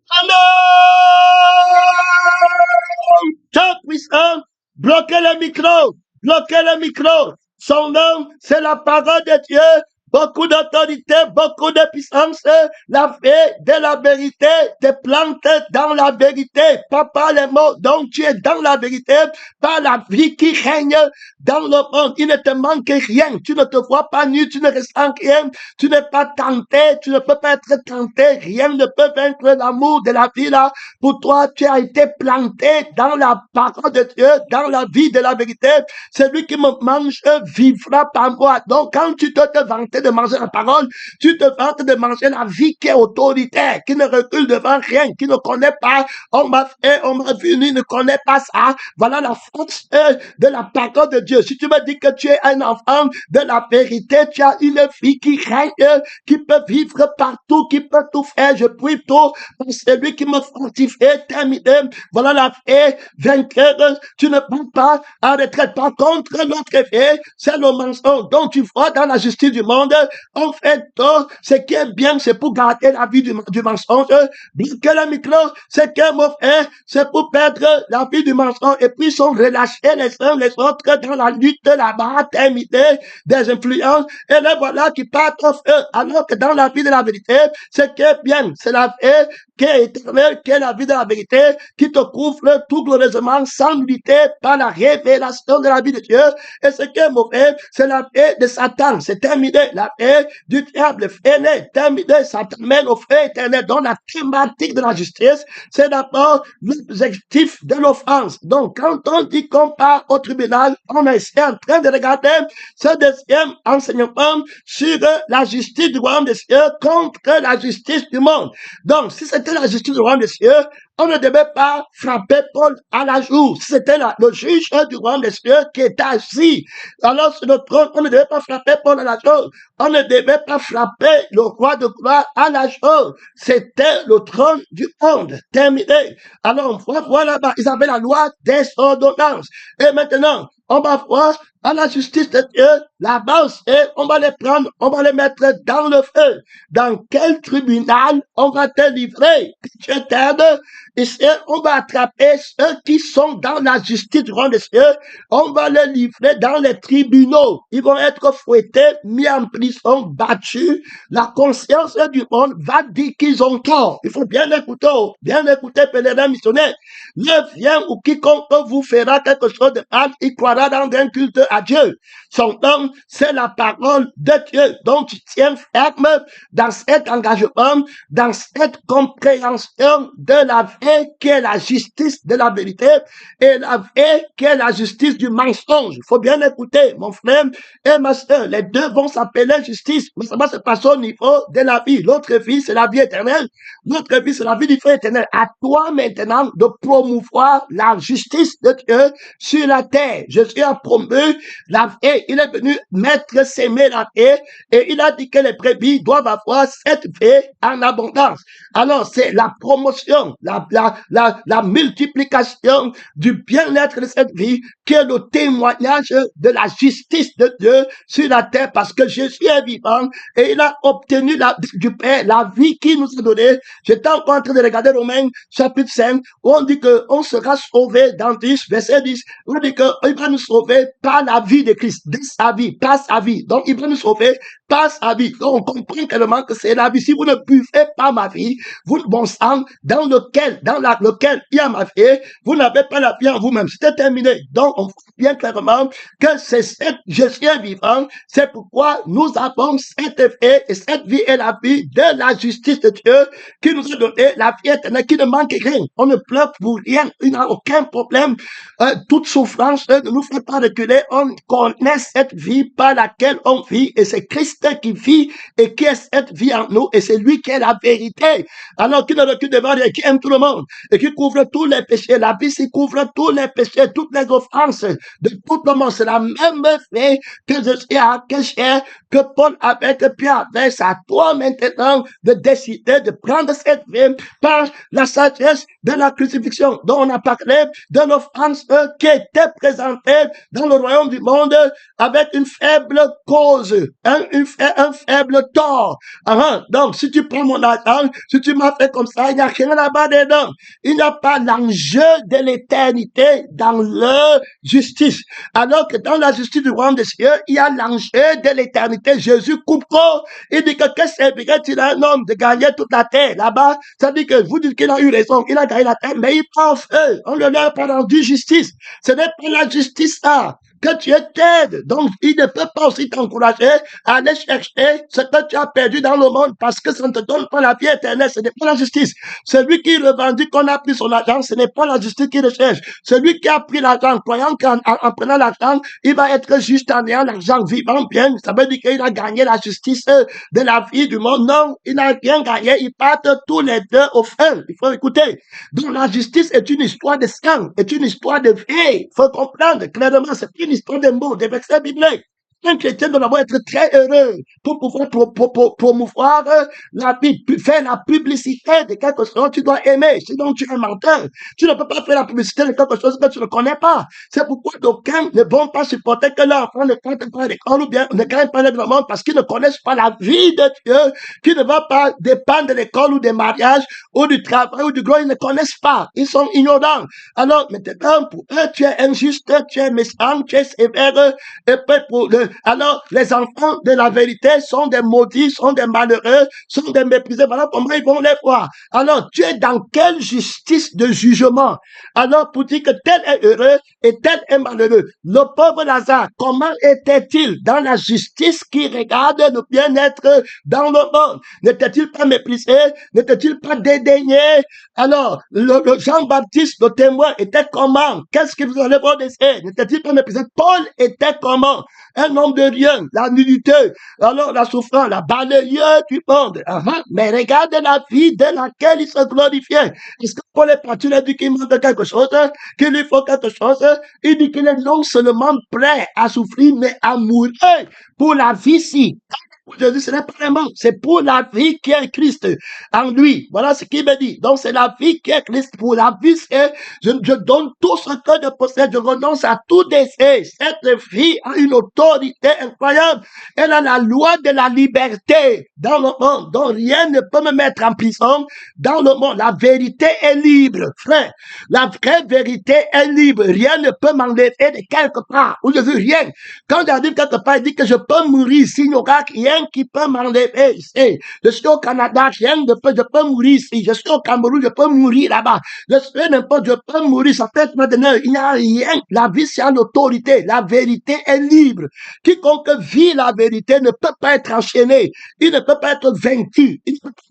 Amen. Chant puissant, bloquez le micro, bloquez le micro. Son nom, c'est la parole de Dieu. Beaucoup d'autorité, beaucoup de puissance. La paix de la vérité te plante dans la vérité, pas par les mots. Donc tu es dans la vérité, par la vie qui règne dans le monde. Il ne te manque rien. Tu ne te vois pas nu, tu ne ressens rien. Tu n'es pas tenté, tu ne peux pas être tenté. Rien ne peut vaincre l'amour de la vie là. Pour toi, tu as été planté dans la parole de Dieu, dans la vie de la vérité. Celui qui me mange vivra par moi. Donc, quand tu te vantes de manger la parole, tu te vantes de manger la vie qui est autoritaire, qui ne recule devant rien, qui ne connaît pas, on m'a fait, on m'a venu, ne connaît pas ça. Voilà la force de la parole de Dieu. Si tu me dis que tu es un enfant de la vérité, tu as une vie qui règne, qui peut vivre partout, qui peut tout faire. Je prie tout pour celui qui me fortifie, terminé. Voilà la paix vainqueur. Tu ne peux pas en retraite. Par contre, notre effet, c'est le mensonge. Donc, tu vois, dans la justice du monde, en fait, ce qui est bien, c'est pour garder la vie du mensonge. Bloquer le micro, c'est que mon frère, c'est pour perdre la vie du mensonge. Et puis, ils sont relâchés les uns les autres dans la lutte, la bataille des influences. Et là, voilà, qui partent au feu. Alors que dans la vie de la vérité, c'est qui est bien, c'est la paix qui est éternelle, qui est la vie de la vérité, qui te couvre tout glorieusement, sans lutter par la révélation de la vie de Dieu. Et ce qui est mauvais, c'est la paix de Satan. C'est terminé. La paix du diable est terminé. Ça t'amène au feu éternel. Donc, la thématique de la justice, c'est d'abord l'objectif de l'offense. Donc, quand on dit qu'on part au tribunal, on est en train de regarder ce deuxième enseignement sur la justice du royaume des cieux contre la justice du monde. Donc, si c'était la justice du royaume des cieux, on ne devait pas frapper Paul à la joue. Si c'était le juge du royaume des cieux qui était assis, alors sur le trône, on ne devait pas frapper Paul à la joue. On ne devait pas frapper le roi de gloire à la joue. C'était le trône du monde. Terminé. Alors, on va voir là-bas, ils avaient la loi des ordonnances. Et maintenant, on va voir à la justice de Dieu, la base, et on va les prendre, on va les mettre dans le feu. Dans quel tribunal on va te livrer? Tu t'aides, ici, on va attraper ceux qui sont dans la justice du royaume des cieux, on va les livrer dans les tribunaux. Ils vont être fouettés, mis en prison, battus. La conscience du monde va dire qu'ils ont tort. Il faut bien écouter, pèlerin missionnaire. Le vient ou quiconque vous fera quelque chose de mal, il croira dans un culte à Dieu. Son nom, c'est la parole de Dieu. Donc, tu tiens ferme dans cet engagement, dans cette compréhension de la vie qui est la justice de la vérité et la vie qui est la justice du mensonge. Il faut bien écouter, mon frère et ma soeur. Les deux vont s'appeler justice, mais ça va se passer au niveau de la vie. L'autre vie, c'est la vie éternelle. Notre vie, c'est la vie du feu éternel. À toi maintenant de promouvoir la justice de Dieu sur la terre. Jésus a promu la paix. Il est venu mettre, s'aimer la paix et il a dit que les brebis doivent avoir cette paix en abondance. Alors, c'est la promotion, la multiplication du bien-être de cette vie qui est le témoignage de la justice de Dieu sur la terre parce que Jésus est vivant et il a obtenu du Père la vie qu'il nous a donnée. J'étais encore en train de regarder Romains chapitre 5 où on dit qu'on sera sauvé dans 10, verset 10. On dit qu'il va nous sauver par la vie de Christ, de sa vie, par sa vie. Donc, il va nous sauver par sa vie. Donc, on comprend tellement que c'est la vie. Si vous ne buvez pas ma vie, vous, mon sang, dans lequel il y a ma vie, vous n'avez pas la vie en vous-même. C'était terminé. Donc, on voit bien clairement que c'est cette Jésus est vivant. C'est pourquoi nous avons cet effet et cette vie est la vie de la justice de Dieu qui nous a donné la vie éternelle, qui ne manque rien. On ne pleure pour rien. Il n'y a aucun problème. Toute souffrance ne nous fait pas reculer. On connaît cette vie par laquelle on vit et c'est Christ qui vit et qui est cette vie en nous et c'est lui qui est la vérité. Alors qu'il ne recule devant rien, qui aime tout le monde et qui couvre tous les péchés. La vie, c'est couvre tous les péchés, toutes les offenses de tout le monde. C'est la même fait que que Paul avec Pierre avait. C'est à toi maintenant de décider de prendre cette vie par la sagesse de la crucifixion, dont on a parlé de l'offrande qui était présentée dans le royaume du monde avec une faible cause, un faible tort. Donc, si tu prends mon argent, si tu m'as fait comme ça, il n'y a rien là-bas dedans. Il n'y a pas l'enjeu de l'éternité dans leur justice. Alors que dans la justice du royaume des cieux, il y a l'enjeu de l'éternité. Jésus coupe court. Il dit que servirait-il à un homme de gagner toute la terre là-bas? Ça dit que vous dites qu'il a eu raison, il a gagné la terre, mais il prend feu. On ne lui a pas rendu justice. Ce n'est pas la justice là que tu es t'aides. Donc, il ne peut pas aussi t'encourager à aller chercher ce que tu as perdu dans le monde parce que ça ne te donne pas la vie éternelle. Ce n'est pas la justice. Celui qui revendique qu'on a pris son argent, ce n'est pas la justice qu'il recherche. Celui qui a pris l'argent, croyant qu'en prenant l'argent, il va être juste en ayant l'argent vivant bien. Ça veut dire qu'il a gagné la justice de la vie du monde. Non, il n'a rien gagné. Ils partent tous les deux au feu. Il faut écouter. Donc, la justice est une histoire de sang, est une histoire de vie. Il faut comprendre clairement, c'est une histoire de mots, des versets bibliques. Un chrétien doit d'abord être très heureux pour pouvoir promouvoir la vie, faire la publicité de quelque chose. Tu dois aimer, sinon tu es un menteur. Tu ne peux pas faire la publicité de quelque chose que tu ne connais pas. C'est pourquoi d'aucuns ne vont pas supporter que leur enfant ne gagne pas l'école ou bien ne gagne pas le monde parce qu'ils ne connaissent pas la vie de Dieu, qui ne va pas dépendre de l'école ou des mariages ou du travail ou du gloire. Ils ne connaissent pas. Ils sont ignorants. Alors, maintenant, pour eux, tu es injuste, tu es méchant, tu es sévère, et pour alors, les enfants de la vérité sont des maudits, sont des malheureux, sont des méprisés. Voilà comment ils vont les voir. Alors, tu es dans quelle justice de jugement? Alors, pour dire que tel est heureux et tel est malheureux. Le pauvre Lazare, comment était-il dans la justice qui regarde le bien-être dans le monde? N'était-il pas méprisé? N'était-il pas dédaigné? Alors, le Jean-Baptiste, le témoin, était comment? Qu'est-ce que vous allez voir d'essayer? N'était-il pas méprisé? Paul était comment? Un homme de rien, la nudité, alors la souffrance, la balayeur du monde. Mais regarde la vie de laquelle il se glorifiait. Est-ce que Paul est parti, il a dit qu'il manque quelque chose, qu'il lui faut quelque chose? Il dit qu'il est non seulement prêt à souffrir, mais à mourir pour la vie-ci. Jésus, ce n'est pas le monde, c'est pour la vie qui est Christ en lui. Voilà ce qu'il me dit. Donc, c'est la vie qui est Christ. Pour la vie, je donne tout ce que je possède, je renonce à tout décès. Cette vie a une autorité incroyable. Elle a la loi de la liberté dans le monde. Donc, rien ne peut me mettre en prison dans le monde. La vérité est libre, frère. La vraie vérité est libre. Rien ne peut m'enlever de quelque part. Ou je veux rien. Quand j'arrive quelque part, il dit que je peux mourir s'il n'y aura rien qui peut m'enlever ici. Je suis au Canada, rien ne peut, je peux mourir ici. Je suis au Cameroun, je peux mourir là-bas. Je suis n'importe, je peux mourir. Ça peut être maintenant, il n'y a rien. La vie, c'est l'autorité. La vérité est libre. Quiconque vit la vérité ne peut pas être enchaîné. Il ne peut pas être vaincu. Il ne peut pas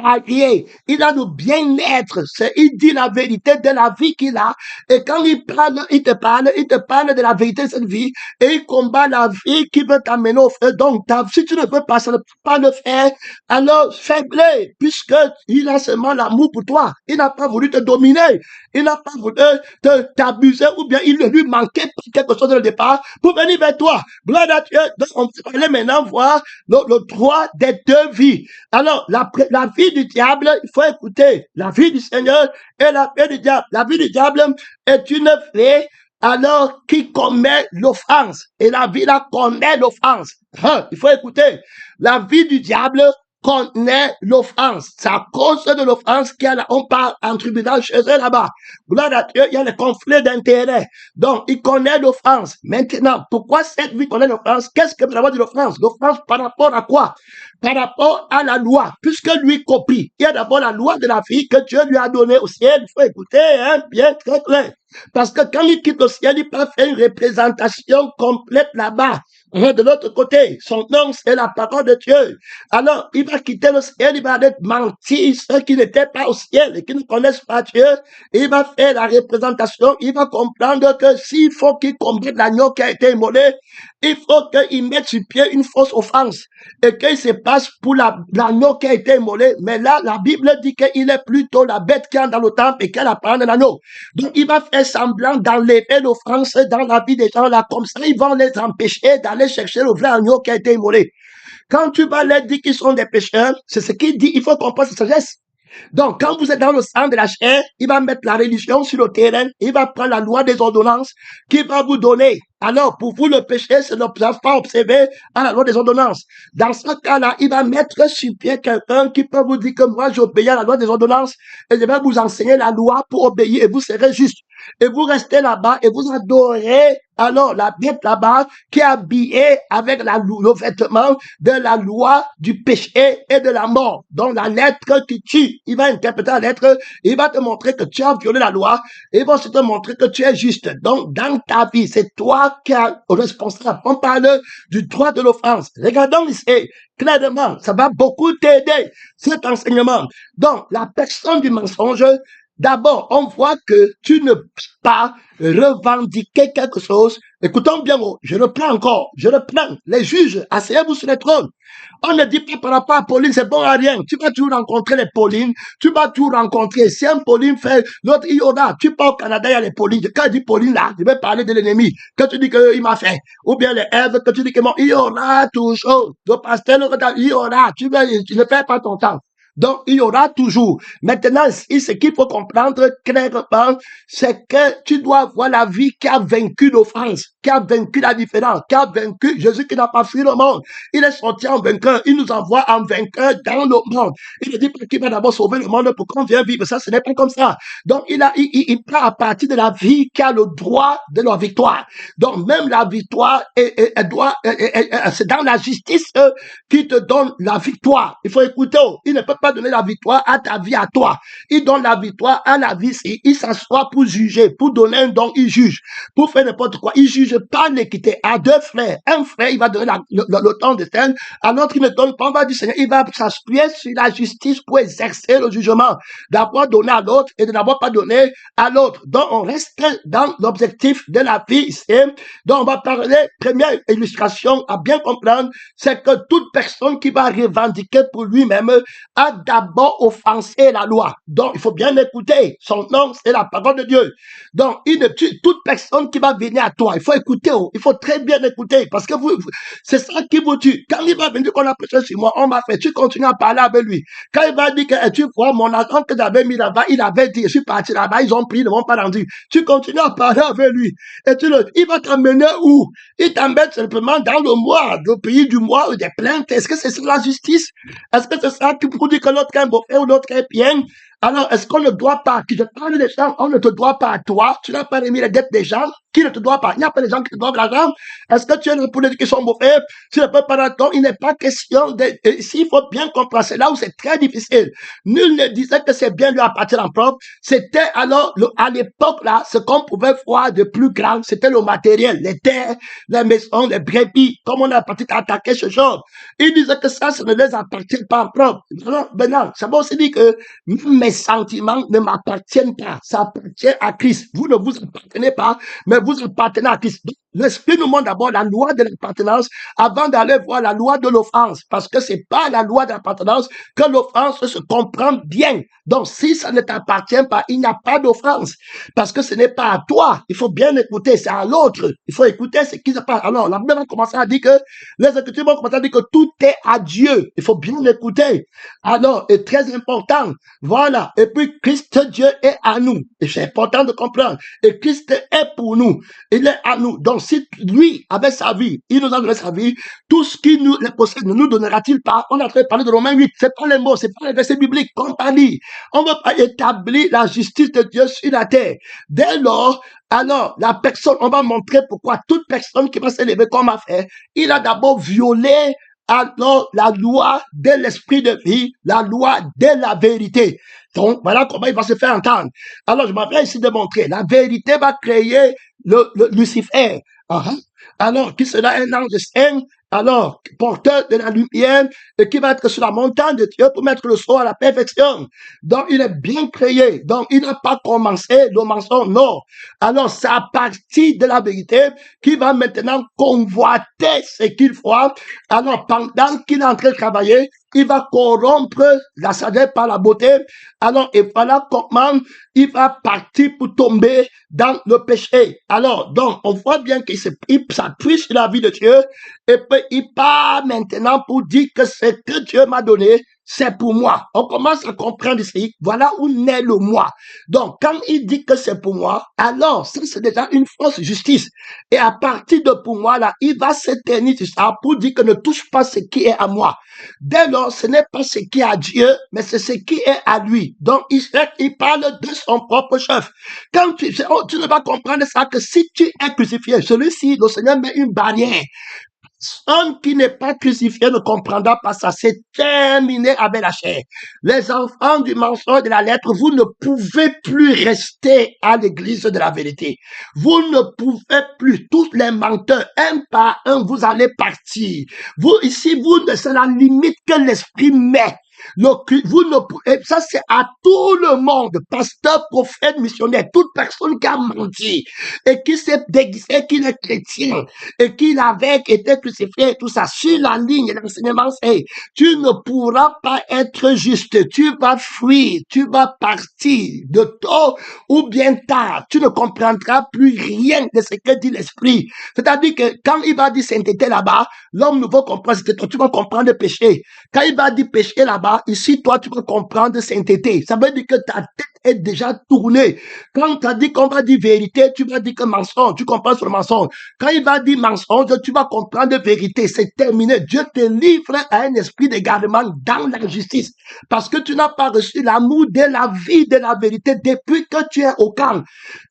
il a le bien-être. Il dit la vérité de la vie qu'il a. Et quand il te parle de la vérité de cette vie. Et il combat la vie qui veut t'amener au feu. Donc, si tu ne peux pas, ça ne peut pas le faire. Alors, faible, puisque il a seulement l'amour pour toi. Il n'a pas voulu te dominer. Il n'a pas voulu t'abuser ou bien il lui manquait quelque chose au départ pour venir vers toi. Gloire à Dieu. Donc, on peut aller maintenant voir le droit des deux vies. Alors, la vie du diable, il faut écouter la vie du Seigneur et la vie du diable. La vie du diable est une vie alors qui commet l'offense. Et la vie là connaît l'offense. Il faut écouter. La vie du diable connaît l'offense. C'est à cause de l'offense qu'on parle en tribunal chez eux là-bas. Gloire à Dieu, il y a le conflit d'intérêts. Donc, il connaît l'offense. Maintenant, pourquoi cette vie connaît l'offense? Qu'est-ce que vous avez dit l'offense? L'offense par rapport à quoi? Par rapport à la loi, puisque lui copie. Il y a d'abord la loi de la vie que Dieu lui a donnée au ciel. Il faut écouter, bien très clair. Parce que quand il quitte le ciel, il peut faire une représentation complète là-bas. De l'autre côté, son nom, c'est la parole de Dieu. Alors, il va quitter le ciel, il va aller mentir ceux qui n'étaient pas au ciel et qui ne connaissent pas Dieu. Il va faire la représentation, il va comprendre que s'il faut qu'il combatte l'agneau qui a été immolé, il faut qu'il mette sur pied une fausse offense et qu'il se passe pour l'agneau qui a été immolé. Mais là, la Bible dit qu'il est plutôt la bête qui est dans le temple et qu'elle apprend de l'agneau. Donc, il va faire semblant d'enlever l'offense dans la vie des gens là. Comme ça, ils vont les empêcher d'aller chercher le vrai agneau qui a été immolé. Quand tu vas leur dire qu'ils sont des pécheurs, c'est ce qu'il dit. Il faut comprendre sa sagesse. Donc, quand vous êtes dans le sang de la chair, il va mettre la religion sur le terrain, il va prendre la loi des ordonnances qu'il va vous donner. Alors, pour vous, le péché, c'est ne pas observer à la loi des ordonnances. Dans ce cas-là, il va mettre sur pied quelqu'un qui peut vous dire que moi, j'obéis à la loi des ordonnances et je vais vous enseigner la loi pour obéir et vous serez juste. Et vous restez là-bas et vous adorez alors la bête là-bas qui est habillée avec le vêtement de la loi du péché et de la mort. Donc la lettre qui tue, il va interpréter la lettre, il va te montrer que tu as violé la loi, et il va aussi te montrer que tu es juste. Donc dans ta vie, c'est toi qui es responsable. On parle du droit de l'offense. Regardons ici, clairement, ça va beaucoup t'aider, cet enseignement. Donc la personne du mensonge, d'abord, on voit que tu ne peux pas revendiquer quelque chose. Écoutons bien, je reprends encore, je reprends. Les juges, asseyez-vous sur les trônes. On ne dit pas par rapport à Pauline, c'est bon à rien. Tu vas toujours rencontrer les Paulines, tu vas toujours rencontrer. Si un Pauline fait, l'autre, il y aura. Tu pars au Canada, il y a les Paulines. Quand je dis Pauline là, je vais parler de l'ennemi. Quand tu dis qu'il m'a fait, ou bien les Èves, quand tu dis que bon, il y aura toujours. Le pasteur, il y aura. Tu ne perds pas ton temps. Donc, il y aura toujours. Maintenant, ce qu'il faut comprendre clairement, c'est que tu dois avoir la vie qui a vaincu l'offense, qui a vaincu la différence, qui a vaincu Jésus qui n'a pas fui le monde. Il est sorti en vainqueur. Il nous envoie en vainqueur dans le monde. Il ne dit pas qu'il va d'abord sauver le monde pour qu'on vienne vivre. Ça, ce n'est pas comme ça. Donc, il prend à partir de la vie qui a le droit de la victoire. Donc, même la victoire, c'est dans la justice qui te donne la victoire. Il faut écouter. Il ne peut pas donner la victoire à ta vie, à toi. Il donne la victoire à la vie. Il s'assoit pour juger, pour donner un don, il juge. Pour faire n'importe quoi, il juge pas l'équité. À deux frères, un frère, il va donner le temps de terre, à l'autre, il ne donne pas. On va dire, Seigneur, il va s'appuyer sur la justice pour exercer le jugement. D'avoir donné à l'autre et de n'avoir pas donné à l'autre. Donc, on reste dans l'objectif de la vie. Donc, on va parler, première illustration à bien comprendre, c'est que toute personne qui va revendiquer pour lui-même a d'abord offensé la loi. Donc, il faut bien écouter. Son nom, c'est la parole de Dieu. Donc, toute personne qui va venir à toi, il faut écouter, il faut très bien écouter, parce que c'est ça qui vous tue. Quand il va venir qu'on a prêché sur moi, on m'a fait, tu continues à parler avec lui. Quand il va dire que tu vois, mon argent que j'avais mis là-bas, il avait dit, je suis parti là-bas, ils ont pris, ils ne m'ont pas rendu. Tu continues à parler avec lui. Et il va t'amener où? Il t'emmène simplement dans le pays du mois, des plaintes. Est-ce que c'est ça la justice? Est-ce que c'est ça qui vous dit que l'autre est un beau-frère ou l'autre est bien? Alors, est-ce qu'on ne doit pas, qui te parle des gens, on ne te doit pas à toi, tu n'as pas remis les dettes des gens, qui ne te doit pas, il n'y a pas des gens qui te doivent l'argent, est-ce que tu es pour les qui sont beaux-frères, tu ne peux pas attendre, il n'est pas question de, ici, il faut bien comprendre, c'est là où c'est très difficile. Nul ne disait que c'est bien lui appartenir en propre, c'était alors, à l'époque là, ce qu'on pouvait voir de plus grand, c'était le matériel, les terres, les maisons, les brebis, comme on a parti attaquer ce genre. Il disait que ça ne les appartient pas en propre. Maintenant, ça veut aussi dire que mes sentiments ne m'appartiennent pas. Ça appartient à Christ. Vous ne vous appartenez pas, mais vous appartenez à Christ. L'Esprit nous montre d'abord la loi de l'appartenance avant d'aller voir la loi de l'offense. Parce que c'est pas la loi de l'appartenance que l'offense se comprend bien. Donc, si ça ne t'appartient pas, il n'y a pas d'offense. Parce que ce n'est pas à toi. Il faut bien écouter. C'est à l'autre. Il faut écouter ce qui se passe. Alors, la Bible va commencer à dire que, les Écritures vont commencer à dire que tout est à Dieu. Il faut bien écouter. Alors, c'est très important. Voilà. Et puis, Christ, Dieu est à nous. Et c'est important de comprendre. Et Christ est pour nous. Il est à nous. Donc, si lui, avec sa vie, il nous a donné sa vie, tout ce qui nous les possède ne nous donnera-t-il pas? On a en train de parler de Romains 8. C'est pas les mots, c'est pas les versets bibliques qu'on parle. On ne veut pas établir la justice de Dieu sur la terre. Dès lors, alors, la personne, on va montrer pourquoi toute personne qui va s'élever comme a fait, il a d'abord violé alors la loi de l'esprit de vie, la loi de la vérité. Donc, voilà comment il va se faire entendre. Alors, je m'avais ici de montrer, la vérité va créer le Lucifer. Alors, qui sera un ange saint, alors, porteur de la lumière, et qui va être sur la montagne de Dieu pour mettre le soir à la perfection. Donc, il est bien créé. Donc, il n'a pas commencé le mensonge, non. Alors, c'est à partir de la vérité qu'il va maintenant convoiter ce qu'il voit. Alors, pendant qu'il est en train de travailler, il va corrompre la sagesse par la beauté. Alors, et voilà comment il va partir pour tomber dans le péché. Alors, donc, on voit bien qu'il s'appuie sur la vie de Dieu et puis il part maintenant pour dire que ce que Dieu m'a donné, c'est pour moi. On commence à comprendre ici, voilà où naît le moi. Donc, quand il dit que c'est pour moi, alors, ça c'est déjà une fausse justice. Et à partir de pour moi, là, il va s'éterniser sur ça pour dire que ne touche pas ce qui est à moi. Dès lors, ce n'est pas ce qui est à Dieu, mais c'est ce qui est à lui. Donc, il parle de son propre chef. Quand tu ne vas comprendre ça que si tu es crucifié, celui-ci, le Seigneur met une barrière. Homme qui n'est pas crucifié ne comprendra pas ça. C'est terminé avec la chair. Les enfants du mensonge de la lettre, vous ne pouvez plus rester à l'église de la vérité. Vous ne pouvez plus. Tous les menteurs, un par un, vous allez partir. Vous, ici, c'est la limite que l'esprit met. Vous ne pouvez, ça c'est à tout le monde, pasteur, prophète, missionnaire, toute personne qui a menti et qui s'est déguisé qu'il est chrétien et qu'il avait été crucifié et tout ça, sur la ligne, l'enseignement c'est, tu ne pourras pas être juste, tu vas fuir, tu vas partir de tôt ou bien tard, tu ne comprendras plus rien de ce que dit l'esprit. C'est-à-dire que quand il va dire sainteté là-bas, l'homme nouveau comprend sainteté, tu vas comprendre le péché. Quand il va dire péché là-bas, ici, toi, tu vas comprendre sainteté. Ça veut dire que ta tête est déjà tournée. Quand tu as dit qu'on va dire vérité, tu vas dire que mensonge. Tu comprends sur le mensonge. Quand il va dire mensonge, tu vas comprendre vérité. C'est terminé. Dieu te livre à un esprit d'égarement dans la justice. Parce que tu n'as pas reçu l'amour de la vie de la vérité depuis que tu es au camp.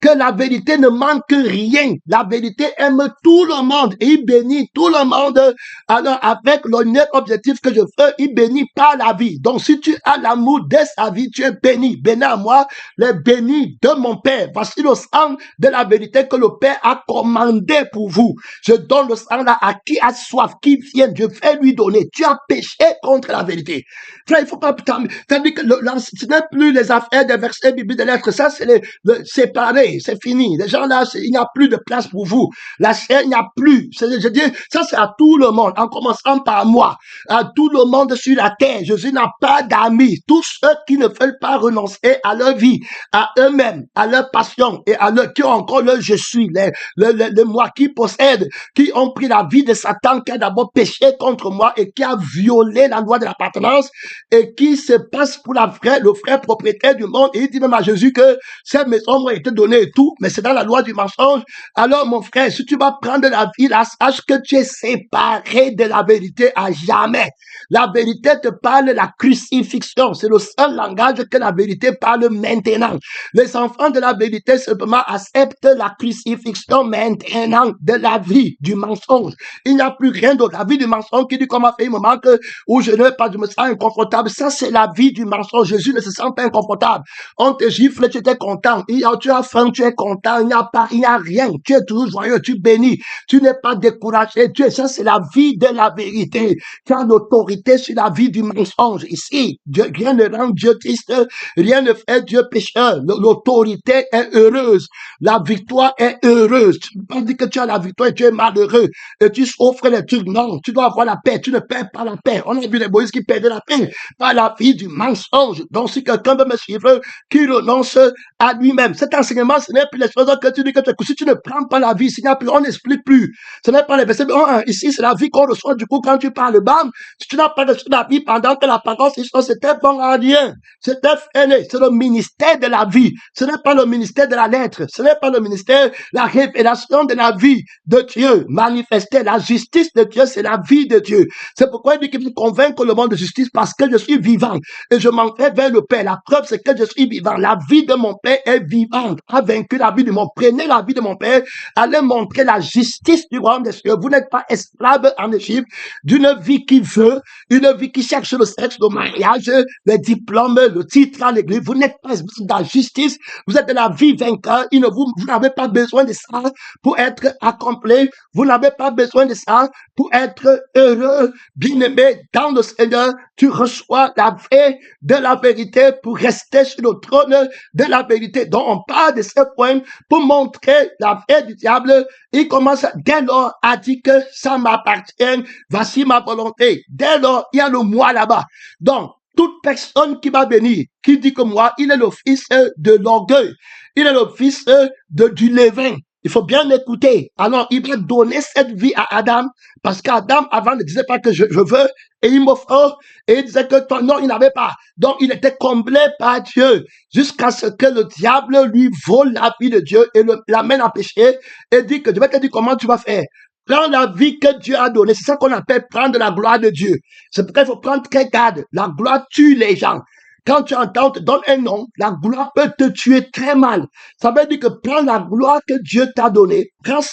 Que la vérité ne manque rien. La vérité aime tout le monde et il bénit tout le monde. Alors, avec l'honnête objectif que je fais, il bénit pas la vie. Donc, si tu as l'amour de sa vie, tu es béni. Béni à moi, les bénis de mon Père. Voici le sang de la vérité que le Père a commandé pour vous. Je donne le sang là à qui a soif, qui vient, je vais lui donner. Tu as péché contre la vérité. Frère, il faut pas c'est-à-dire que ce n'est plus les affaires des versets bibliques, des lettres. Ça, c'est le séparé. C'est fini. Les gens là, il n'y a plus de place pour vous. La chair, il n'y a plus. Je dis, ça, c'est à tout le monde, en commençant par moi. À tout le monde sur la terre. Jésus n'a pas d'amis. Tous ceux qui ne veulent pas renoncer à leur vie, à eux-mêmes, à leur passion et à leur, qui ont encore le je suis, les moi qui possèdent, qui ont pris la vie de Satan, qui a d'abord péché contre moi et qui a violé la loi de l'appartenance et qui se passe pour le frère propriétaire du monde. Et il dit même à Jésus que ces maisons m'ont été données et tout, mais c'est dans la loi du mensonge. Alors, mon frère, si tu vas prendre la vie là, sache que tu es séparé de la vérité à jamais. La vérité te parle de la crucifixion. C'est le seul langage que la vérité parle maintenant. Les enfants de la vérité simplement acceptent la crucifixion maintenant de la vie du mensonge. Il n'y a plus rien d'autre. La vie du mensonge qui dit comment fait un moment que où je ne pas, je me sens inconfortable. Ça, c'est la vie du mensonge. Jésus ne se sent pas inconfortable. On te gifle, tu étais content. Tu as faim, tu es content. Il n'y a rien. Tu es toujours joyeux, tu bénis. Tu n'es pas découragé. Ça, c'est la vie de la vérité. Tu as l'autorité sur la vie du mensonge. Ici, rien ne rend Dieu triste. Rien ne fait Dieu pécheur. L'autorité est heureuse. La victoire est heureuse. Tu ne peux pas dire que tu as la victoire et tu es malheureux. Et tu souffres les trucs. Non, tu dois avoir la paix. Tu ne perds pas la paix. On a vu les Moïse qui perdaient la paix par la vie du mensonge. Donc, si quelqu'un veut me suivre, qui renonce à lui-même. Cet enseignement, ce n'est plus les choses que tu dis que si tu ne prends pas la vie, s'il n'y a plus, on n'explique plus. Ce n'est pas les versets. Ici, c'est la vie qu'on reçoit. Du coup, quand tu parles, bam, si tu n'as pas reçu la vie pendant que la parole, c'était bon à rien. C'était fainé. C'est le ministère de la vie. Ce n'est pas le ministère de la lettre. Ce n'est pas le ministère, la révélation de la vie de Dieu. Manifester la justice de Dieu, c'est la vie de Dieu. C'est pourquoi il dit qu'il faut convaincre le monde de justice parce que je suis vivant et je m'en vais vers le Père. La preuve, c'est que je suis vivant. La vie de mon Père est vivante, a vaincu la vie de mon Père. Prenez la vie de mon Père, allez montrer la justice du royaume des cieux. Vous n'êtes pas esclave en Égypte d'une vie qui veut, une vie qui cherche le sexe, le mariage, les diplômes, le titre à l'église. Vous n'êtes pas de la justice, vous êtes de la vie vainqueur. Vous n'avez pas besoin de ça pour être accompli. Vous n'avez pas besoin de ça pour être heureux, bien-aimé dans le Seigneur. Tu reçois la vie de la vérité pour rester sur le trône de la vérité. Donc, on parle de ce point pour montrer la vie du diable. Il commence dès lors à dire que ça m'appartient, voici ma volonté. Dès lors, il y a le moi là-bas. Donc, toute personne qui va venir, qui dit que moi, il est le fils de l'orgueil, il est le fils du levain, Il faut bien écouter. Alors, il va donner cette vie à Adam, parce qu'Adam, avant, ne disait pas que je veux, et il m'offre, et il disait que toi, non, il n'avait pas. Donc, il était comblé par Dieu, jusqu'à ce que le diable lui vole la vie de Dieu et l'amène à pécher, et dit que je vais te dire comment tu vas faire. Prends la vie que Dieu a donnée. C'est ça qu'on appelle prendre la gloire de Dieu. C'est pourquoi il faut prendre très garde. La gloire tue les gens. Quand tu entends, on te donne un nom, la gloire peut te tuer très mal. Ça veut dire que prends la gloire que Dieu t'a donnée, prends ce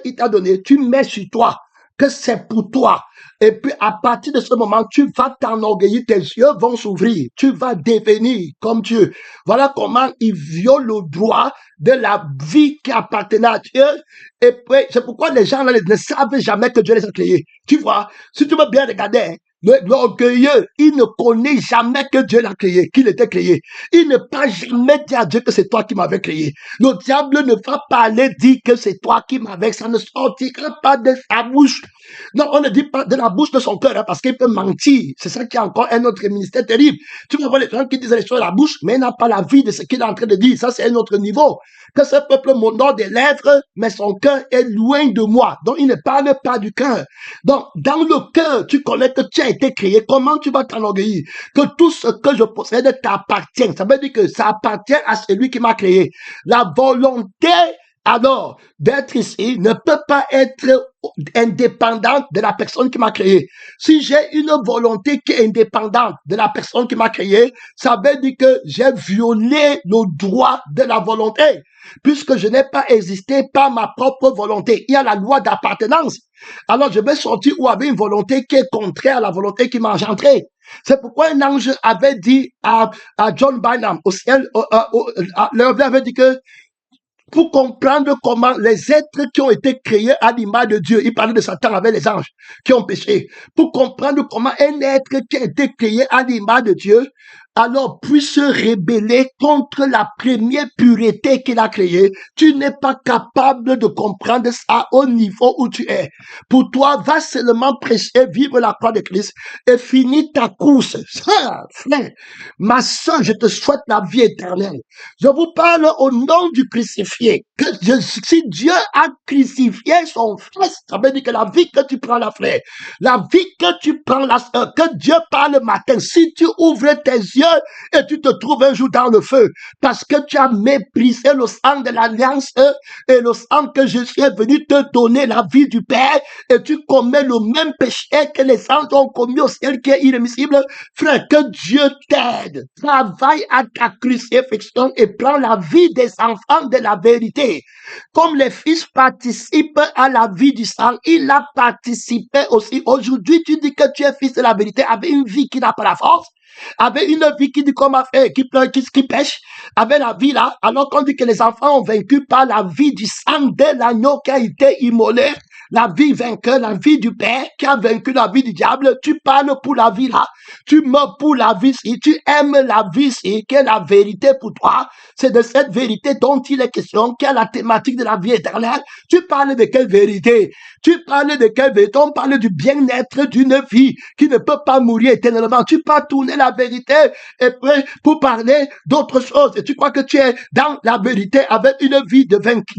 qu'il t'a donné, tu mets sur toi, que c'est pour toi. Et puis, à partir de ce moment, tu vas t'enorgueillir, tes yeux vont s'ouvrir, tu vas devenir comme Dieu. Voilà comment il viole le droit de la vie qui appartenait à Dieu. Et puis, c'est pourquoi les gens là, ne savent jamais que Dieu les a créés. Tu vois, si tu veux bien regarder, l'orgueilleux, il ne connaît jamais que Dieu l'a créé, qu'il était créé. Il ne peut jamais dire à Dieu que c'est toi qui m'avais créé. Le diable ne va pas aller dire que c'est toi qui m'avais, ça ne sortira pas de sa bouche. Non, on ne dit pas de la bouche de son cœur, hein, parce qu'il peut mentir. C'est ça qui est encore un autre ministère terrible. Tu vas voir les gens qui disent les choses de la bouche, mais il n'a pas la vie de ce qu'il est en train de dire. Ça, c'est un autre niveau. Que ce peuple m'honore des lèvres, mais son cœur est loin de moi. Donc, il ne parle pas du cœur. Donc, dans le cœur, tu connais que tu as été créé. Comment tu vas t'enorgueillir? Que tout ce que je possède t'appartient. Ça veut dire que ça appartient à celui qui m'a créé. La volonté, alors, d'être ici ne peut pas être indépendante de la personne qui m'a créé. Si j'ai une volonté qui est indépendante de la personne qui m'a créé, ça veut dire que j'ai violé le droit de la volonté, puisque je n'ai pas existé par ma propre volonté. Il y a la loi d'appartenance. Alors, je vais sortir où avait une volonté qui est contraire à la volonté qui m'a engendré. C'est pourquoi un ange avait dit à John Barnum au ciel, l'ange avait dit que pour comprendre comment les êtres qui ont été créés à l'image de Dieu, il parlait de Satan avec les anges qui ont péché, pour comprendre comment un être qui a été créé à l'image de Dieu, alors puisse se rebeller contre la première pureté qu'il a créée. Tu n'es pas capable de comprendre ça au niveau où tu es. Pour toi, va seulement prêcher, vivre la croix de Christ et finis ta course. Ça, frère, ma soeur, je te souhaite la vie éternelle. Je vous parle au nom du crucifié. Si Dieu a crucifié son fils, ça veut dire que la vie que tu prends, la frère, la vie que tu prends, la soeur, que Dieu parle le matin, si tu ouvres tes yeux et tu te trouves un jour dans le feu, parce que tu as méprisé le sang de l'alliance et le sang que je suis venu te donner, la vie du Père, et tu commets le même péché que les anges ont commis au ciel qui est irrémissible, frère, que Dieu t'aide. Travaille à ta crucifixion et prends la vie des enfants de la vérité. Comme les fils participent à la vie du sang, il a participé aussi. Aujourd'hui, tu dis que tu es fils de la vérité avec une vie qui n'a pas la force, avec une vie qui dit comment faire, qui pêche, avec la vie là, alors qu'on dit que les enfants ont vaincu par la vie du sang de l'agneau qui a été immolé, la vie vainqueur, la vie du Père qui a vaincu la vie du diable, tu parles pour la vie là, tu meurs pour la vie si tu aimes la vie si, qui est la vérité pour toi, c'est de cette vérité dont il est question, qui est la thématique de la vie éternelle. Tu parles de quelle vérité? Tu parles de quelle vérité? On parle du bien-être d'une vie qui ne peut pas mourir éternellement. Tu peux tourner la vérité et puis pour parler d'autres choses. Et tu crois que tu es dans la vérité avec une vie de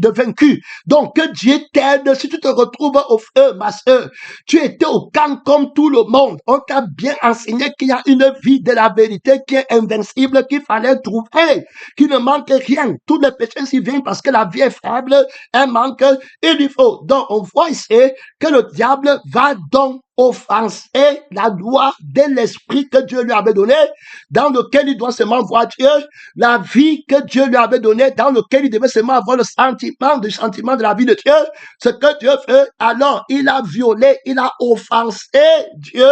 vaincu. Donc que Dieu t'aide si tu te retrouves au feu, ma soeur. Tu étais au camp comme tout le monde. On t'a bien enseigné qu'il y a une vie de la vérité qui est invincible, qu'il fallait trouver, qui ne manque rien. Tous les péchés s'y viennent parce que la vie est faible, elle manque, il faut. Donc on voit ici que le diable va donc offenser la loi de l'esprit que Dieu lui avait donné, dans lequel il doit seulement voir Dieu, la vie que Dieu lui avait donnée, dans lequel il devait seulement avoir le sentiment de la vie de Dieu, ce que Dieu fait. Alors il a violé, il a offensé Dieu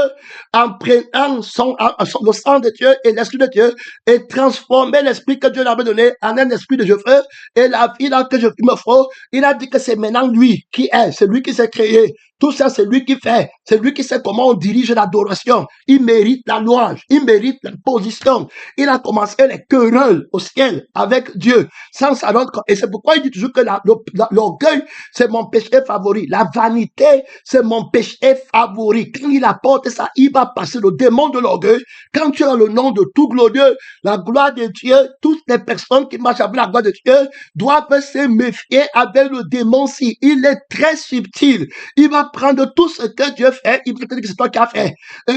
en prenant le sang de Dieu et l'esprit de Dieu et transformé l'esprit que Dieu lui avait donné en un esprit de je veux, et la vie là que je me faut, il a dit que c'est maintenant lui qui est, c'est lui qui s'est créé, Tout ça, c'est lui qui fait. C'est lui qui sait comment on dirige l'adoration. Il mérite la louange. Il mérite la position. Il a commencé les querelles au ciel avec Dieu. Sans savoir. Et c'est pourquoi il dit toujours que l'orgueil, c'est mon péché favori. La vanité, c'est mon péché favori. Quand il apporte ça, il va passer le démon de l'orgueil. Quand tu as le nom de tout glorieux, la gloire de Dieu, toutes les personnes qui marchent avec la gloire de Dieu doivent se méfier avec le démon-ci. Il est très subtil. Il va prendre tout ce que Dieu fait, il va te dire que c'est toi qui as fait.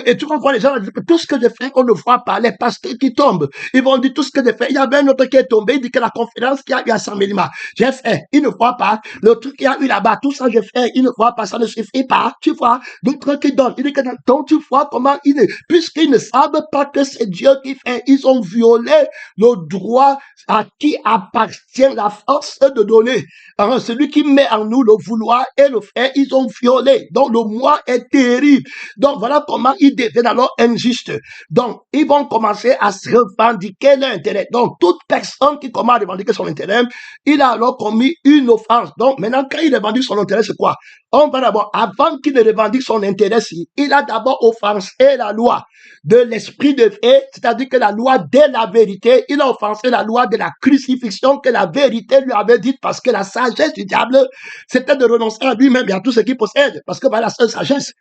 Et tu comprends, les gens disent que tout ce que je fais, on ne voit pas. Les pasteurs qui tombent, ils vont dire tout ce que je fais. Il y avait un autre qui est tombé, il dit que la conférence qu'il y a eu à Saint-Mélima, j'ai fait, il ne voit pas. Le truc qu'il y a eu là-bas, tout ça je fais, il ne voit pas, ça ne suffit pas. Tu vois, d'autres qui donnent. Il dit que donc tu vois comment il est, puisqu'ils ne savent pas que c'est Dieu qui fait, ils ont violé le droit à qui appartient la force de donner. Alors, celui qui met en nous le vouloir et le faire, ils ont violé. Donc, le moi est terrible. Donc, voilà comment ils deviennent alors injustes. Donc, ils vont commencer à se revendiquer leur intérêt. Donc, toute personne qui commence à revendiquer son intérêt, il a alors commis une offense. Donc, maintenant, quand il revendique son intérêt, c'est quoi? On va d'abord, avant qu'il ne revendique son intérêt, il a d'abord offensé la loi de l'esprit de fait, c'est-à-dire que la loi de la vérité, il a offensé la loi de la crucifixion que la vérité lui avait dite, parce que la sagesse du diable, c'était de renoncer à lui-même et à tout ce qu'il possède, parce que la seule sagesse,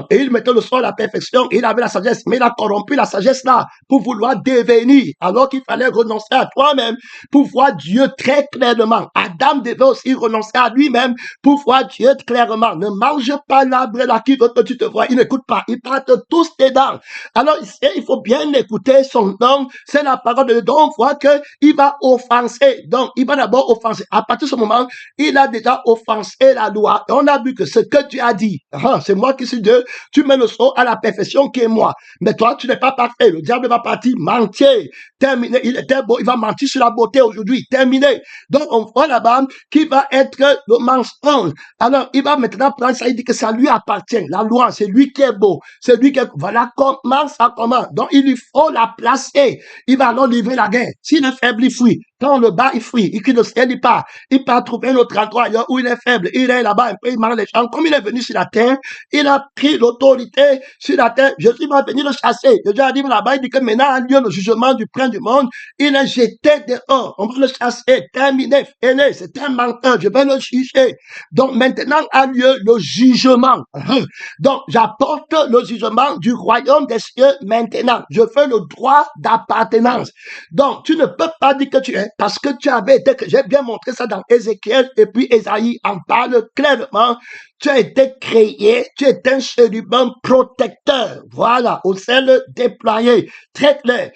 et il mettait le soin à la perfection, et il avait la sagesse, mais il a corrompu la sagesse là pour vouloir devenir, alors qu'il fallait renoncer à toi-même pour voir Dieu très clairement. Adam devait aussi renoncer à lui-même pour voir Dieu clairement. Ne mange pas l'arbre là qui veut que tu te vois. Il n'écoute pas. Ils partent tous dedans. Alors il faut bien écouter son nom. C'est la parole de Dieu. Donc on voit qu'il va offenser. Donc il va d'abord offenser. À partir de ce moment, il a déjà offensé la loi. Et on a vu que ce que tu as dit, c'est moi qui suis Dieu, tu mets le saut à la perfection qui est moi. Mais toi, tu n'es pas parfait. Le diable va partir mentir. Terminé. Il était beau. Il va mentir sur la beauté aujourd'hui. Terminé. Donc, on voit là-bas qui va être le mensonge. Alors, il va maintenant prendre ça. Il dit que ça lui appartient. La loi, c'est lui qui est beau. C'est lui qui est... Voilà comment ça commence. Donc, il lui faut la placer. Il va alors livrer la guerre. S'il est faible, il fuit. Quand on le bat, il fuit. Il crie le ciel, il part. Il part trouver un autre endroit ailleurs où il est faible. Il est là-bas, un peu, il mange les gens. Comme il est venu sur la terre, il a pris l'autorité sur la terre. Jésus va venir le chasser. Jésus a dit là-bas, il dit que maintenant a lieu le jugement du prince du monde. Il est jeté dehors. On va le chasser. Terminé. Fini. C'est un menteur. Je vais le juger. Donc maintenant a lieu le jugement. Donc j'apporte le jugement du royaume des cieux maintenant. Je fais le droit d'appartenance. Donc tu ne peux pas dire que tu es, parce que tu avais été, que j'ai bien montré ça dans Ézéchiel, et puis Ésaïe en parle clairement. Tu as été créé, tu es un chérubin protecteur. Voilà, au ciel déployé. Très clair.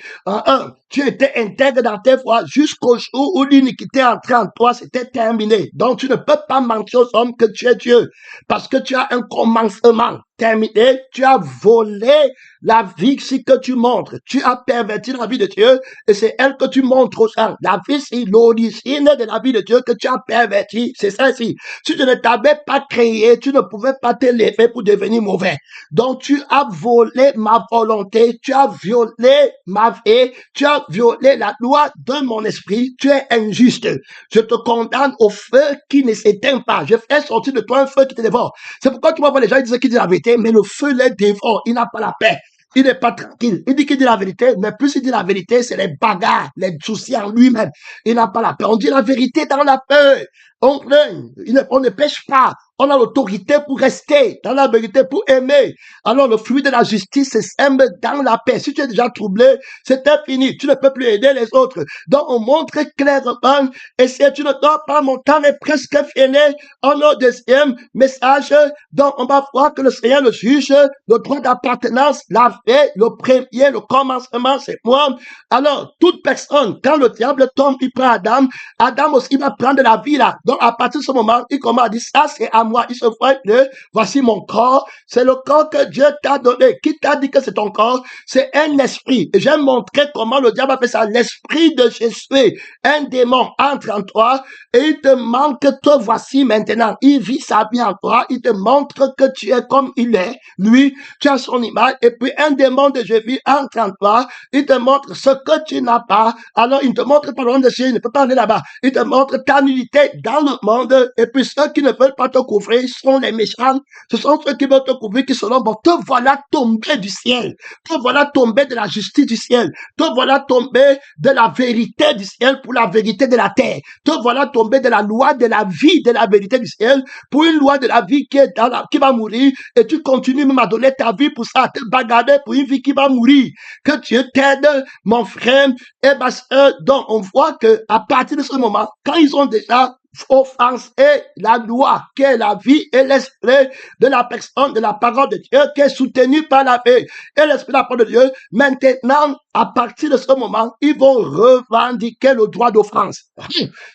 Tu étais intègre dans tes voies jusqu'au jour où l'iniquité entrée en toi, c'était terminé. Donc, tu ne peux pas mentir aux hommes que tu es Dieu, parce que tu as un commencement terminé. Tu as volé la vie que tu montres. Tu as perverti la vie de Dieu, et c'est elle que tu montres aux gens. La vie, c'est l'origine de la vie de Dieu que tu as perverti. C'est ça ici. Si tu ne t'avais pas créé, tu ne pouvais pas t'élever pour devenir mauvais. Donc, tu as volé ma volonté, tu as violé ma vie, tu as violé la loi de mon esprit, tu es injuste. Je te condamne au feu qui ne s'éteint pas. Je ferai sortir de toi un feu qui te dévore. C'est pourquoi tu vois les gens, ils disent qu'ils disent la vérité, mais le feu les dévore. Il n'a pas la paix. Il n'est pas tranquille. Il dit qu'il dit la vérité, mais plus il dit la vérité, c'est les bagarres, les soucis en lui-même. Il n'a pas la paix. On dit la vérité dans la paix. On règne. On ne pêche pas. On a l'autorité pour rester dans la vérité, pour aimer. Alors le fruit de la justice sème dans la paix. Si tu es déjà troublé, c'est fini. Tu ne peux plus aider les autres. Donc on montre clairement, et si tu ne dors pas, mon temps est presque fini. En au deuxième message, donc on va voir que le Seigneur le juge, le droit d'appartenance, la paix, le premier, le commencement, c'est moi. Alors toute personne, quand le diable tombe, il prend Adam. Adam aussi va prendre la vie là. Donc à partir de ce moment, il commence à dire ça c'est à moi. Il se voit que voici mon corps. C'est le corps que Dieu t'a donné. Qui t'a dit que c'est ton corps? C'est un esprit. Et j'ai montré comment le diable a fait ça. L'esprit de Jésus, un démon entre en toi et il te manque, te voici maintenant. Il vit sa vie en toi. Il te montre que tu es comme il est. Lui, tu as son image. Et puis un démon de Jésus entre en toi. Il te montre ce que tu n'as pas. Alors il te montre par le nom de Jésus. Il ne peut pas aller là-bas. Il te montre ta nullité dans le monde. Et puis ceux qui ne veulent pas te couvrir sont les méchants. Ce sont ceux qui veulent te couvrir, qui seront bons. Te voilà tombé du ciel. Te voilà tombé de la justice du ciel. Te voilà tombé de la vérité du ciel pour la vérité de la terre. Te voilà tombé de la loi de la vie, de la vérité du ciel pour une loi de la vie qui va mourir. Et tu continues même à donner ta vie pour ça, à te bagarrer pour une vie qui va mourir. Que Dieu t'aide, mon frère et ma soeur. Donc, on voit que à partir de ce moment, quand ils ont déjà offensé la loi, qui est la vie et l'esprit de la personne, de la parole de Dieu, qui est soutenue par la paix et l'esprit de la parole de Dieu, maintenant, à partir de ce moment, ils vont revendiquer le droit d'offense.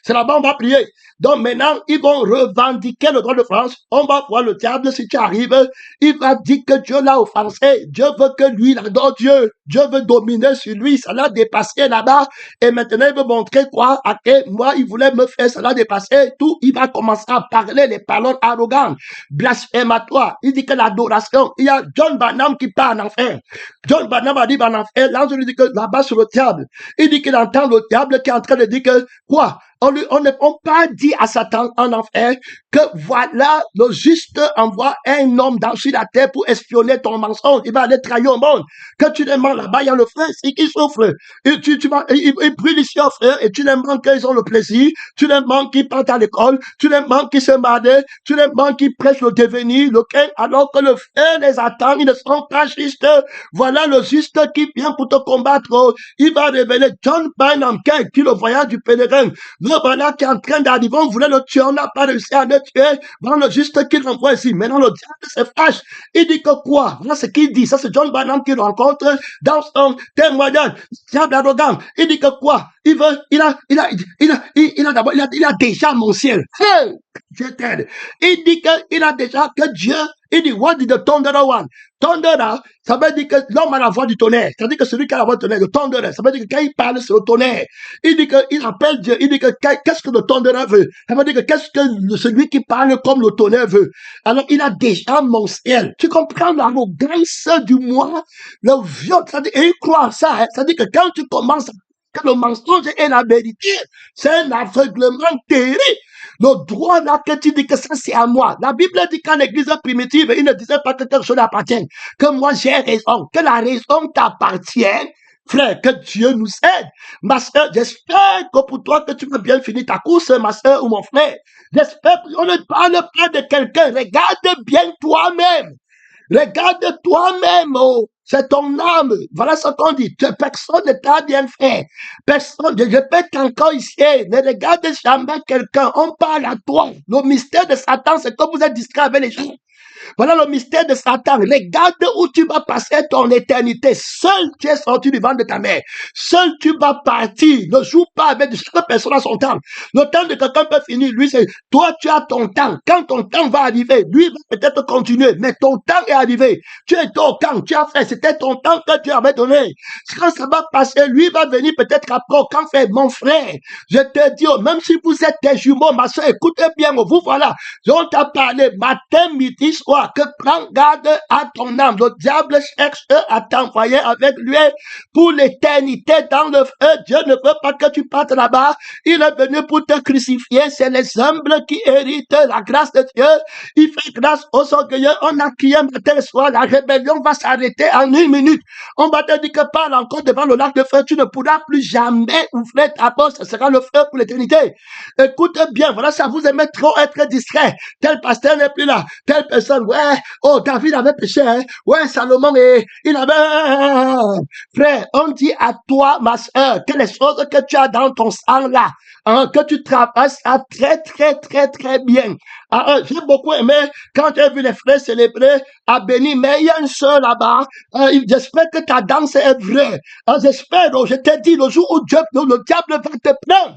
C'est là-bas, on va prier. Donc maintenant, ils vont revendiquer le droit de France. On va voir le diable, si tu arrives, il va dire que Dieu l'a offensé. Dieu veut que lui, il adore Dieu. Dieu veut dominer sur lui. Ça l'a dépassé là-bas. Et maintenant, il veut montrer quoi? À quel moi, il voulait me faire, ça l'a dépassé. Tout, il va commencer à parler les paroles arrogantes, blasphématoires. Il dit que l'adoration, il y a John Branham qui part en enfer. John Branham a dit en enfer. Là, je lui dis que là-bas sur le diable. Il dit qu'il entend le diable qui est en train de dire que quoi? On ne peut pas dire à Satan en enfer que voilà, le juste envoie un homme sur la terre pour espionner ton mensonge. Il va aller trahir au monde. Que tu demandes là-bas, il y a le frère, c'est qui souffre. Il brûle ici au frère et tu les manques qu'ils ont le plaisir. Tu les manques qu'ils partent à l'école. Tu les manques qu'ils se marient. Tu les manques qu'ils prêchent le devenir, lequel, alors que le frère les attend, ils ne sont pas justes. Voilà le juste qui vient pour te combattre. Il va révéler John Branham, qui le voyage du pèlerin. Le voilà qui est en train d'arriver, on voulait le tuer, on n'a pas réussi à le tuer. Voilà le juste qui l'envoie ici. Maintenant, le diable se fâche. Il dit que quoi? Voilà ce qu'il dit. Ça, c'est John Branham qui rencontre dans son témoignage. Diable arrogant. Il dit que quoi? Il a déjà mon ciel. Hey! Dieu t'aide. Il dit qu'il a déjà que Dieu, il dit, what did the thunderer want? Thunderer, ça veut dire que l'homme a la voix du tonnerre. Ça veut dire que celui qui a la voix du tonnerre, le thunderer, ça veut dire que quand il parle, c'est le tonnerre. Il dit qu'il appelle Dieu, il dit que qu'est-ce que le thunderer veut? Ça veut dire que qu'est-ce que celui qui parle comme le tonnerre veut? Alors, il a déjà mon ciel. Tu comprends l'arrogance du moi, le viol, ça dit, et il croit ça, hein? Ça dit que quand tu commences que le mensonge est la vérité, c'est un aveuglement terrible. Le droit là que tu dis que ça c'est à moi. La Bible dit qu'en église primitive, il ne disait pas que quelque chose appartient, que moi j'ai raison, que la raison t'appartient. Frère, que Dieu nous aide. Ma soeur, j'espère que pour toi que tu vas bien finir ta course, ma soeur ou mon frère. J'espère qu'on ne parle pas de quelqu'un. Regarde bien toi-même. Regarde toi-même, oh. C'est ton âme. Voilà ce qu'on dit. Personne ne t'a bien fait. Personne, je répète encore ici, ne regarde jamais quelqu'un. On parle à toi. Le mystère de Satan, c'est que vous êtes distrait avec les gens. Voilà le mystère de Satan. Regarde où tu vas passer ton éternité. Seul tu es sorti du ventre de ta mère. Seul tu vas partir. Ne joue pas avec chaque personne à son temps. Le temps de quelqu'un peut finir. Lui, c'est toi, tu as ton temps. Quand ton temps va arriver, lui va peut-être continuer, mais ton temps est arrivé. Tu es au camp, tu as fait. C'était ton temps que tu avais donné. Quand ça va passer, lui va venir peut-être après. Quand fait mon frère, je te dis, même si vous êtes des jumeaux, ma soeur, écoutez bien, vous voilà. On t'a parlé matin, midi, soir. Que prends garde à ton âme. Le diable cherche à t'envoyer avec lui pour l'éternité dans le feu. Dieu ne veut pas que tu partes là-bas. Il est venu pour te crucifier. C'est les humbles qui héritent la grâce de Dieu. Il fait grâce aux orgueilleux. On a crié matin et soir. La rébellion va s'arrêter en 1 minute. On va te dire que parle encore devant le lac de feu. Tu ne pourras plus jamais ouvrir ta porte. Ce sera le feu pour l'éternité. Écoute bien. Voilà, ça vous aimez trop être distrait. Tel pasteur n'est plus là. Telle personne, ouais, oh, David avait péché, hein? Ouais, Salomon, il avait... Frère, on dit à toi, ma soeur, que les choses que tu as dans ton sang là, hein, que tu travailles ça très bien. J'ai beaucoup aimé quand j'ai vu les frères célébrer à Béni, mais il y a une soeur là-bas, j'espère que ta danse est vraie. J'espère, je t'ai dit, le jour où le diable va te prendre.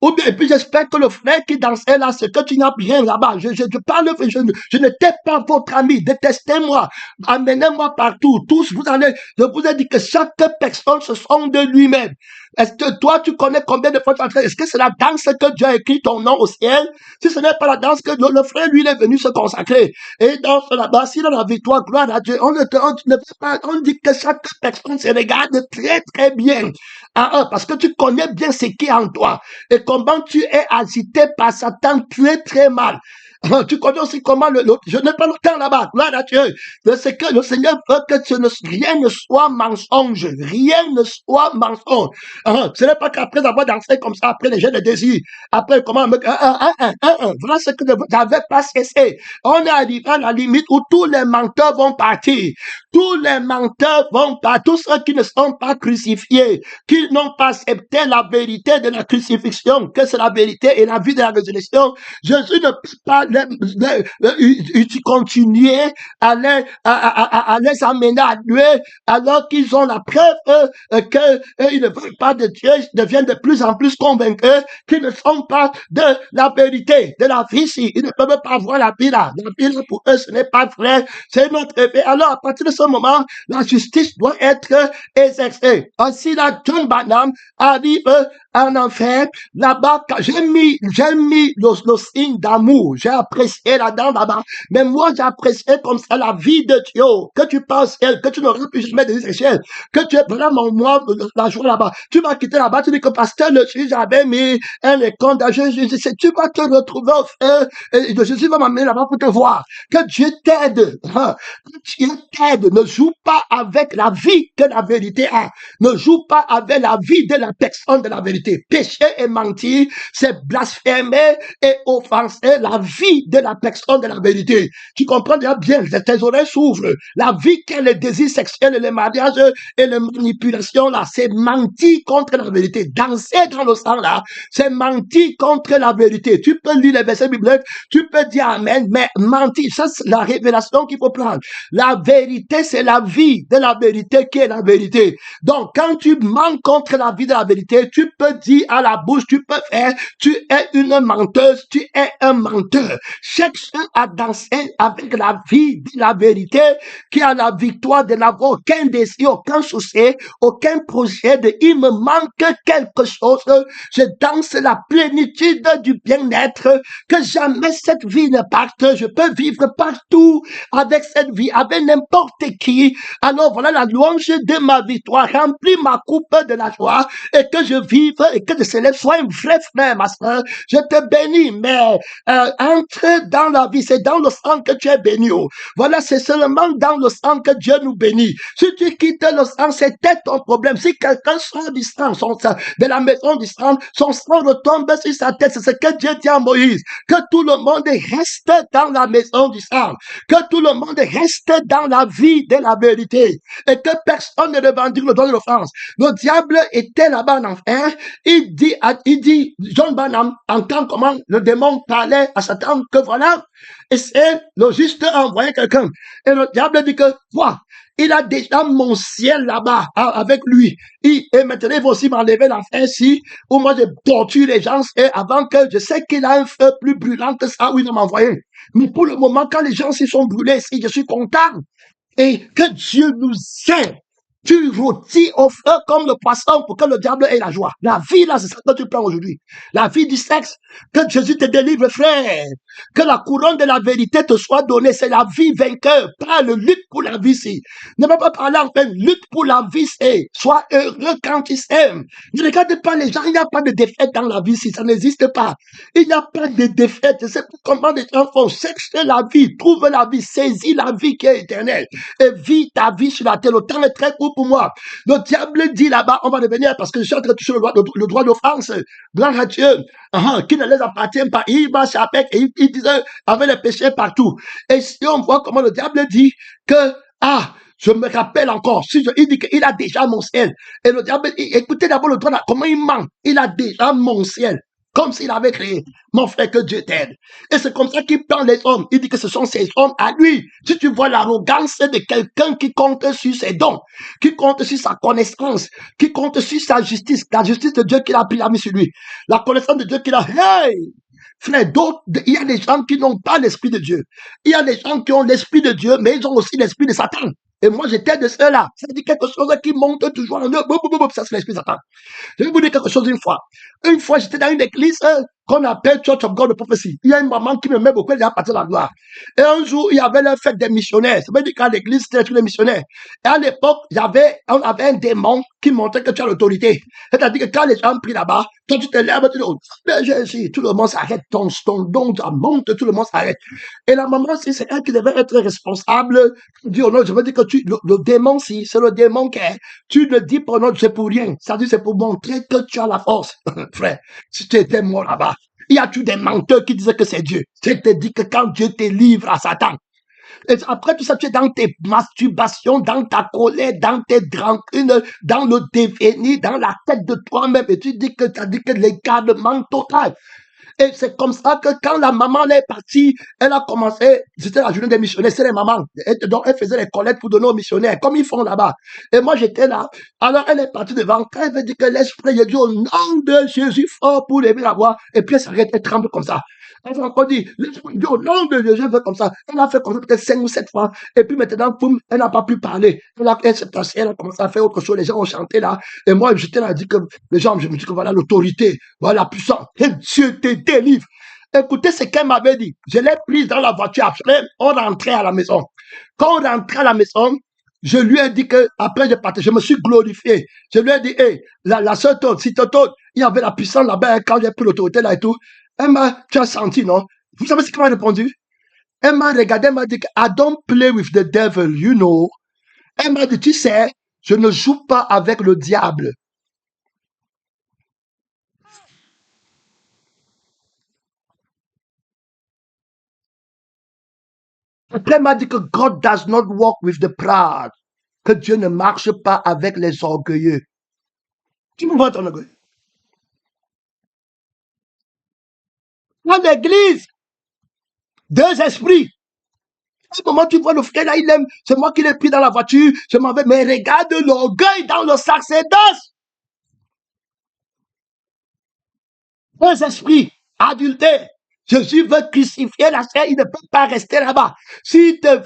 Ou bien, et puis j'espère que le frère qui dansait là, c'est que tu n'as rien là-bas. Je parle, je n'étais pas votre ami. Détestez-moi. Amenez-moi partout. Tous, je vous ai dit que chaque personne se sent de lui-même. Est-ce que toi, tu connais combien de fois tu as fait? Est-ce que c'est la danse que Dieu a écrit ton nom au ciel? Si ce n'est pas la danse que le frère, lui, il est venu se consacrer. Et dans là-bas, s'il a la victoire, gloire à Dieu, on dit que chaque personne se regarde très bien. Parce que tu connais bien ce qui est en toi. Et comment tu es agité par Satan, tu es très mal. Tu connais aussi comment je n'ai pas le temps là-bas. Gloire à Dieu. C'est que le Seigneur veut que rien ne soit mensonge. Rien ne soit mensonge. Ce n'est pas qu'après avoir dansé comme ça, après les jeux de désir, après comment voilà ce que j'avais pas cessé. On est arrivé à la limite où tous les menteurs vont partir. Tous les menteurs vont partir. Tous ceux qui ne sont pas crucifiés, qui n'ont pas accepté la vérité de la crucifixion, que c'est la vérité et la vie de la résurrection. Jésus ne peut pas continuer à les amener à Dieu alors qu'ils ont la preuve qu'ils ne veulent pas de Dieu, ils deviennent de plus en plus convaincus qu'ils ne sont pas de la vérité, de la vie ici. Ils ne peuvent pas voir la vie là. La vie là pour eux, ce n'est pas vrai. C'est notre effet. Alors, à partir de ce moment, la justice doit être exercée. Ainsi, là, John Branham arrive en enfer. Là-bas, j'ai mis le signe d'amour. J'ai apprécié là-dedans, là-bas. Mais moi, j'ai apprécié comme ça la vie de Dieu. Que tu penses, que tu n'auras plus jamais de ciel. Que tu es vraiment moi, la joie là-bas. Tu vas quitter là-bas, tu dis que pasteur, le juge avait mis un écran tu vas te retrouver au feu. Jésus va m'amener là-bas pour te voir. Que Dieu t'aide. Que Dieu t'aide. Ne joue pas avec la vie que la vérité a. Ne joue pas avec la vie de la personne de la vérité. Pécher et mentir, c'est blasphémer et offenser la vie de la personne de la vérité. Tu comprends déjà bien, tes oreilles s'ouvrent. La vie qu'est le désir sexuel et le mariage et les manipulations là, c'est mentir contre la vérité. Danser dans le sang là, c'est mentir contre la vérité. Tu peux lire les versets bibliques, tu peux dire amen, mais mentir, ça c'est la révélation qu'il faut prendre. La vérité, c'est la vie de la vérité qui est la vérité. Donc, quand tu mens contre la vie de la vérité, tu peux dire à la bouche, tu peux faire, tu es une menteuse, tu es un menteur. Cherche à danser avec la vie de la vérité qui a la victoire de n'avoir aucun désir, aucun souci, aucun projet de il me manque quelque chose. Je danse la plénitude du bien-être, que jamais cette vie ne parte. Je peux vivre partout avec cette vie, avec n'importe qui. Alors voilà la louange de ma victoire. Remplis ma coupe de la joie et que je vive et que je célèbre. Sois un vrai frère, ma soeur. Je te bénis, mais entre dans la vie. C'est dans le sang que tu es béni. Voilà, c'est seulement dans le sang que Dieu nous bénit. Si tu quittes le sang, c'était ton problème. Si quelqu'un sort du sang, de la maison du sang, son sang retombe sur sa tête. C'est ce que Dieu dit à Moïse. Que tout le monde reste dans la maison du sang. Que tout le monde reste dans la vie de la vérité. Et que personne ne revendique le droit de l'offense. Le diable était là-bas en enfer. Il dit, John Branham entend comment le démon parlait à Satan que voilà, et c'est le juste a envoyé quelqu'un. Et le diable dit que, voilà, il a déjà mon ciel là-bas avec lui. Et maintenant, il va aussi m'enlever l'enfer ici, où moi je torture les gens, et avant que je sais qu'il a un feu plus brûlant que ça, où il va m'envoyer. Mais pour le moment, quand les gens s'y sont brûlés ici, je suis content. Et que Dieu nous aide. Tu rôtis au feu comme le poisson pour que le diable ait la joie. La vie, là, c'est ça que tu prends aujourd'hui. La vie du sexe. Que Jésus te délivre, frère. Que la couronne de la vérité te soit donnée. C'est la vie vainqueur. Pas le lutte pour la vie, si. Ne va pas parler en fait. Lutte pour la vie, c'est. Sois heureux quand tu s'aimes. Ne regarde pas les gens. Il n'y a pas de défaite dans la vie, si. Ça n'existe pas. Il n'y a pas de défaite. C'est comment les gens font. Cherche la vie. Trouve la vie. Saisis la vie qui est éternelle. Et vis ta vie sur la terre. Le temps est très court pour moi. Le diable dit là-bas, on va revenir parce que je suis en train de toucher le droit d'offense. Gloire à Dieu, qui ne les appartient pas. Il marche avec et il disait avec les péchés partout. Et si on voit comment le diable dit que, je me rappelle encore, il dit qu'il a déjà mon ciel. Et le diable, écoutez d'abord le droit, comment il ment. Il a déjà mon ciel. Comme s'il avait créé. Mon frère, que Dieu t'aide. Et c'est comme ça qu'il prend les hommes. Il dit que ce sont ces hommes à lui. Si tu vois l'arrogance de quelqu'un qui compte sur ses dons, qui compte sur sa connaissance, qui compte sur sa justice, la justice de Dieu qu'il a pris la mis sur lui, la connaissance de Dieu qu'il a, hey! Frère, d'autres, il y a des gens qui n'ont pas l'esprit de Dieu. Il y a des gens qui ont l'esprit de Dieu, mais ils ont aussi l'esprit de Satan. Et moi, j'étais de ceux-là. Ça dit quelque chose qui monte toujours en eux. Ça, c'est l'esprit de Satan. Je vais vous dire quelque chose une fois. Une fois, j'étais dans une église, qu'on appelle Church of God de prophétie. Il y a une maman qui me met beaucoup, elle est à partir de la gloire. Et un jour, il y avait le fait des missionnaires. Ça veut dire qu'à l'église, c'était tous les missionnaires. Et à l'époque, on avait un démon qui montrait que tu as l'autorité. C'est-à-dire que quand les gens prient là-bas, quand tu te lèves, tu dis, oh, Jésus, tout le monde s'arrête, ton don, ça monte, tout le monde s'arrête. Et la maman, si c'est elle qui devait être responsable, dit, oh non, je veux dire que le démon, si, c'est le démon qui est, tu le dis pour non, c'est pour rien. Ça dit, c'est pour montrer que tu as la force. Frère, si tu étais mort là-bas, il y a tous des menteurs qui disaient que c'est Dieu. Je te dis que quand Dieu te livre à Satan, et après tout ça, tu es dans tes masturbations, dans ta colère, dans tes rancunes, dans le devenir, dans la tête de toi-même. Et tu dis que tu as dit que l'égarement total. Et c'est comme ça que quand la maman est partie, elle a commencé, c'était la journée des missionnaires, c'est les mamans. Donc elle faisait les collectes pour donner aux missionnaires, comme ils font là-bas. Et moi j'étais là. Alors elle est partie devant, quand elle veut dire que l'esprit est dit au nom de Jésus fort pour lever la voix, et puis elle s'arrête, elle tremble comme ça. Elle a encore dit, l'esprit dit au nom de Jésus fait comme ça. Elle a fait comme ça peut-être 5 ou 7 fois. Et puis maintenant, poum, elle n'a pas pu parler. Elle s'est assise, elle a commencé à faire autre chose. Les gens ont chanté là. Et moi, j'étais là, dit que les gens, je me dis que voilà l'autorité, voilà la puissance. Et Dieu te délivre. Écoutez ce qu'elle m'avait dit. Je l'ai prise dans la voiture. Après, on rentrait à la maison. Quand on rentrait à la maison, je lui ai dit que, après je partais, je me suis glorifié. Je lui ai dit, hey, la sœur Todd, si Todd, il y avait la puissance là-bas, hein, quand j'ai pris l'autorité là et tout. Tu as senti, non? Vous savez ce qu'elle m'a répondu? Elle m'a regardé, elle m'a dit, I don't play with the devil, you know. Elle m'a dit, tu sais, je ne joue pas avec le diable. Après, elle m'a dit que God does not walk with the proud. Que Dieu ne marche pas avec les orgueilleux. Tu me vois ton orgueil? Dans l'église, 2 esprits. À ce moment, tu vois le frère là, il aime, c'est moi qui l'ai pris dans la voiture, je m'en vais, mais regarde l'orgueil dans le sacerdoce. 2 esprits, adultère. Jésus veut crucifier la chair, il ne peut pas rester là-bas.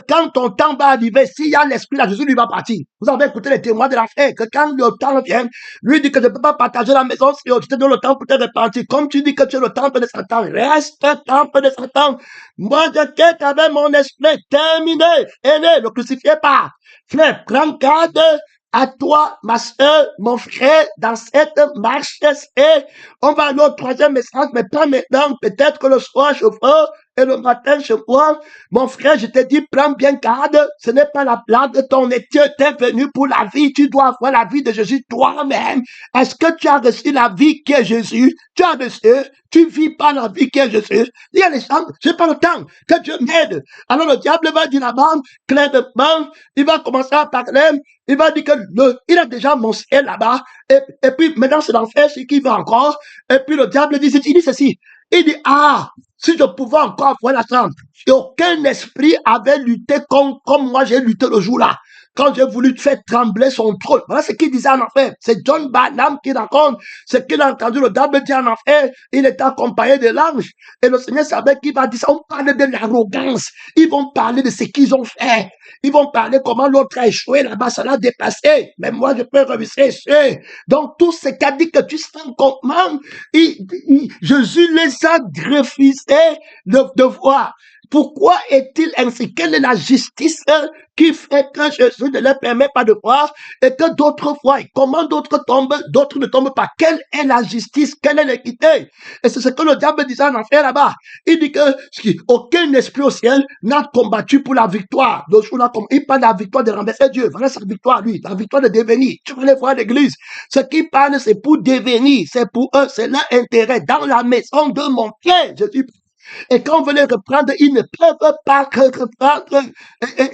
Quand ton temps va arriver, s'il y a l'esprit là, Jésus lui va partir. Vous avez écouté les témoins de la chair, que quand le temps vient, lui dit que je ne peux pas partager la maison si je te donne le temps pour te repentir. Comme tu dis que tu es le temple de Satan, reste temple de Satan. Moi, je quitte avec mon esprit terminé. Aîné, ne crucifiez pas. Frère, prends garde à toi, ma soeur, mon frère, dans cette marche. Et on va aller au 3e message, mais pas maintenant. Peut-être que le soir, je ferai, et le matin, je vois. Mon frère, je te dis, prends bien garde. Ce n'est pas la blague de ton étier. Tu es venu pour la vie. Tu dois avoir la vie de Jésus toi-même. Est-ce que tu as reçu la vie qui est Jésus? Tu as reçu. Tu vis pas la vie qui est Jésus. Il y a les gens, j'ai pas le temps. Que Dieu m'aide. Alors le diable va dire là-bas, clairement, il va commencer à parler. Il va dire que il a déjà mon ciel là-bas. Et puis maintenant c'est l'enfer, c'est qui va encore. Et puis le diable dit ceci. Il dit, ah, si je pouvais encore avoir la chance. Et aucun esprit avait lutté comme moi j'ai lutté le jour-là. Quand j'ai voulu faire trembler son trône. Voilà ce qu'il disait en enfer. C'est John Barnum qui raconte ce qu'il a entendu le diable dire en enfer. Il était accompagné de l'ange. Et le Seigneur savait qu'il va dire ça. On parle de l'arrogance. Ils vont parler de ce qu'ils ont fait. Ils vont parler comment l'autre a échoué là-bas, ça l'a dépassé. Mais moi, je peux réussir. Donc, tout ce qu'a dit que tu sens comment, Jésus les a refusé de voir. Pourquoi est-il ainsi? Quelle est la justice qui fait que Jésus ne leur permet pas de voir et que d'autres voient? Comment d'autres tombent, d'autres ne tombent pas? Quelle est la justice? Quelle est l'équité? Et c'est ce que le diable disait en enfer là-bas. Il dit que aucun esprit au ciel n'a combattu pour la victoire. Il parle de la victoire de renverser Dieu. Voilà sa victoire, lui. La victoire de devenir. Tu vas aller voir l'église. Ce qu'il parle, c'est pour devenir. C'est pour eux. C'est leur intérêt. Dans la maison de mon Père. Jésus. Et quand on veut les reprendre, ils ne peuvent pas reprendre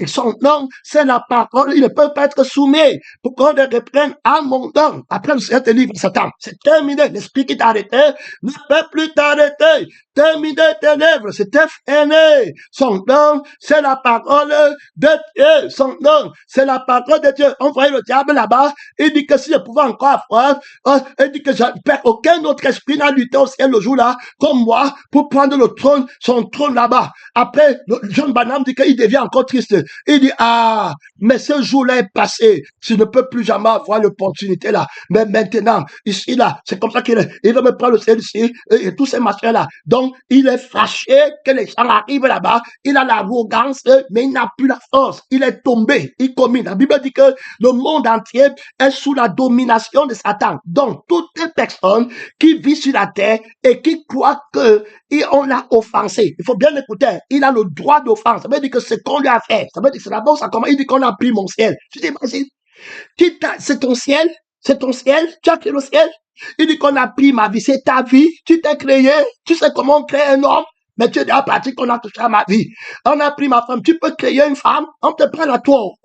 son nom, c'est la parole, ils ne peuvent pas être soumis pour qu'on les reprenne à mon nom. Après, le Seigneur te livre Satan. C'est terminé. L'esprit qui t'a arrêté ne peut plus t'arrêter. terminé tes lèvres, c'est aîné. Son nom, c'est la parole de Dieu. Son nom, c'est la parole de Dieu. On voyait le diable là-bas, il dit que si je pouvais encore avoir, il dit que aucun autre esprit n'a lutté au ciel le jour-là, comme moi, pour prendre le trône, son trône là-bas. Après, John Branham dit qu'il devient encore triste. Il dit, mais ce jour-là est passé. Tu ne peux plus jamais avoir l'opportunité là. Mais maintenant, ici là, c'est comme ça qu'il est. Il veut me prendre le ciel ici, et tous ces machins là. Donc, il est fâché que les gens arrivent là-bas. Il a l'arrogance, mais il n'a plus la force. Il est tombé. Il commit. La Bible dit que le monde entier est sous la domination de Satan. Donc, toutes les personnes qui vivent sur la terre et qui croient que on l'a offensé. Il faut bien l'écouter. Il a le droit d'offense. Ça veut dire que ce qu'on lui a fait, ça veut dire que c'est d'abord ça commence. Il dit qu'on a pris mon ciel. Tu t'imagines? C'est ton ciel? C'est ton ciel? Tu as créé le ciel? Il dit qu'on a pris ma vie. C'est ta vie. Tu t'es créé. Tu sais comment on crée un homme? Mais tu es déjà parti qu'on a touché à ma vie. On a pris ma femme. Tu peux créer une femme. On te prend la tour.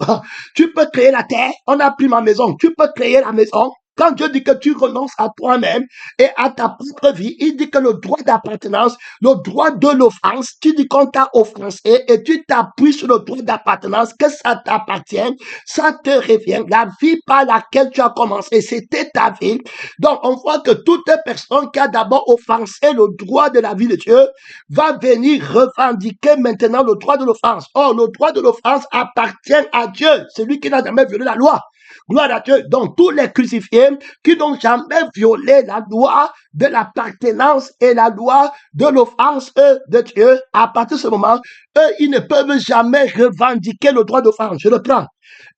Tu peux créer la terre. On a pris ma maison. Tu peux créer la maison. Quand Dieu dit que tu renonces à toi-même et à ta propre vie, il dit que le droit d'appartenance, le droit de l'offense, tu dis qu'on t'a offensé et tu t'appuies sur le droit d'appartenance, que ça t'appartient, ça te revient. La vie par laquelle tu as commencé, c'était ta vie. Donc, on voit que toute personne qui a d'abord offensé le droit de la vie de Dieu va venir revendiquer maintenant le droit de l'offense. Or, le droit de l'offense appartient à Dieu, celui qui n'a jamais violé la loi. Gloire à Dieu. Donc, tous les crucifiés qui n'ont jamais violé la loi de l'appartenance et la loi de l'offense de Dieu, à partir de ce moment, eux, ils ne peuvent jamais revendiquer le droit d'offense. Je le prends.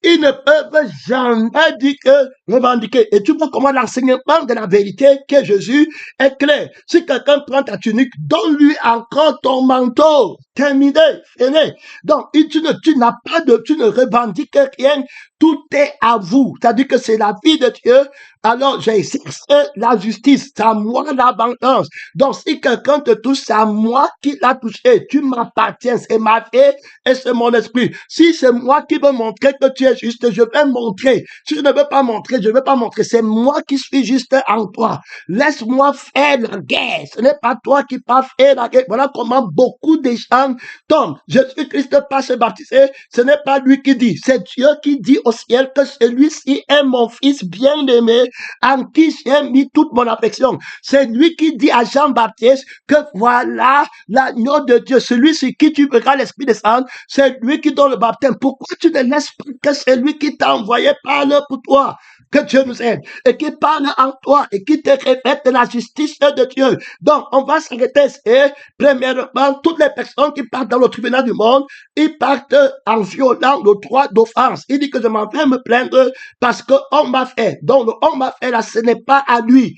Ils ne peuvent jamais dire que revendiquer. Et tu vois comment l'enseignement de la vérité qu'est Jésus est clair. Si quelqu'un prend ta tunique, donne-lui encore ton manteau. Terminé, fini. Donc, tu ne revendiques rien. Tout est à vous. C'est-à-dire que c'est la vie de Dieu. Alors, j'exerce la justice. C'est à moi la vengeance. Donc, si quelqu'un te touche, c'est à moi qui l'a touché. Tu m'appartiens. C'est ma vie et c'est mon esprit. Si c'est moi qui veux montrer que tu es juste, je vais montrer. Si je ne veux pas montrer, je ne vais pas montrer. C'est moi qui suis juste en toi. Laisse-moi faire la guerre. Ce n'est pas toi qui vas faire la guerre. Voilà comment beaucoup de gens tombent. Jésus-Christ pas se baptiser. Ce n'est pas lui qui dit. C'est Dieu qui dit au ciel que celui-ci est mon fils bien-aimé en qui j'ai mis toute mon affection. C'est lui qui dit à Jean-Baptiste que voilà l'agneau de Dieu. Celui-ci qui tu verras l'Esprit descendre, c'est lui qui donne le baptême. Pourquoi tu ne laisses pas que c'est lui qui t'a envoyé parle pour toi? Que Dieu nous aide et qui parle en toi et qui te répète de la justice de Dieu. Donc, on va s'arrêter. Et premièrement, toutes les personnes qui partent dans le tribunal du monde, ils partent en violant le droit d'offense. Il dit que je m'en vais me plaindre parce qu'on m'a fait. Donc, le on m'a fait là, ce n'est pas à lui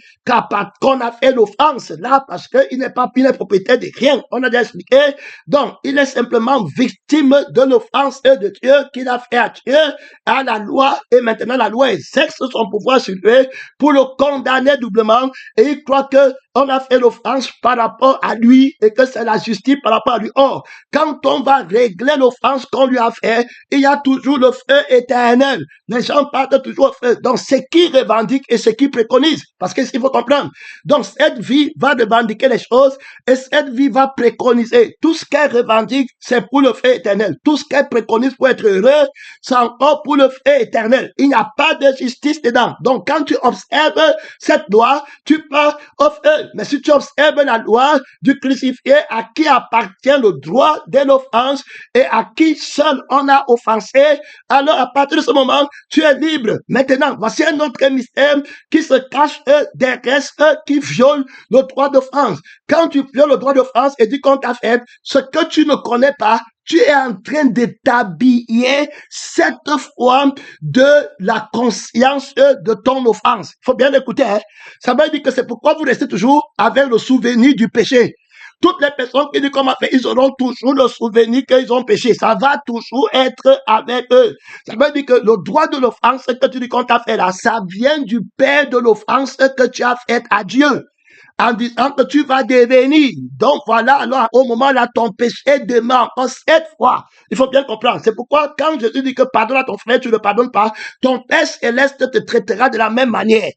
qu'on a fait l'offense là parce qu'il n'est pas propriétaire de rien. On a déjà expliqué. Donc, il est simplement victime de l'offense de Dieu qu'il a fait à Dieu, à la loi, et maintenant la loi exerce son pouvoir sur lui pour le condamner doublement et il croit que on a fait l'offense par rapport à lui et que c'est la justice par rapport à lui. Or, quand on va régler l'offense qu'on lui a fait, il y a toujours le feu éternel. Les gens partent toujours au feu. Donc, ce qui revendique et ce qui préconise. Parce que il faut comprendre. Donc, cette vie va revendiquer les choses et cette vie va préconiser. Tout ce qu'elle revendique, c'est pour le feu éternel. Tout ce qu'elle préconise pour être heureux, c'est encore pour le feu éternel. Il n'y a pas de justice dedans. Donc, quand tu observes cette loi, tu pars au feu. Mais si tu observes la loi du crucifié à qui appartient le droit de l'offense et à qui seul on a offensé, alors à partir de ce moment, tu es libre. Maintenant, voici un autre mystère qui se cache derrière ceux qui violent le droit d'offense. Quand tu violes le droit d'offense et dis qu'on t'a fait, ce que tu ne connais pas, tu es en train de t'habiller cette fois de la conscience de ton offense. Il faut bien l'écouter. Hein? Ça veut dire que c'est pourquoi vous restez toujours avec le souvenir du péché. Toutes les personnes qui disent qu'on a fait, ils auront toujours le souvenir qu'ils ont péché. Ça va toujours être avec eux. Ça veut dire que le droit de l'offense que tu dis qu'on t'a fait là, ça vient du père de l'offense que tu as fait à Dieu. en disant que tu vas devenir. Donc voilà, alors au moment là, ton péché demeure encore 7 fois. Il faut bien comprendre. C'est pourquoi quand Jésus dit que pardonne à ton frère, tu ne le pardonnes pas, ton Père céleste te traitera de la même manière.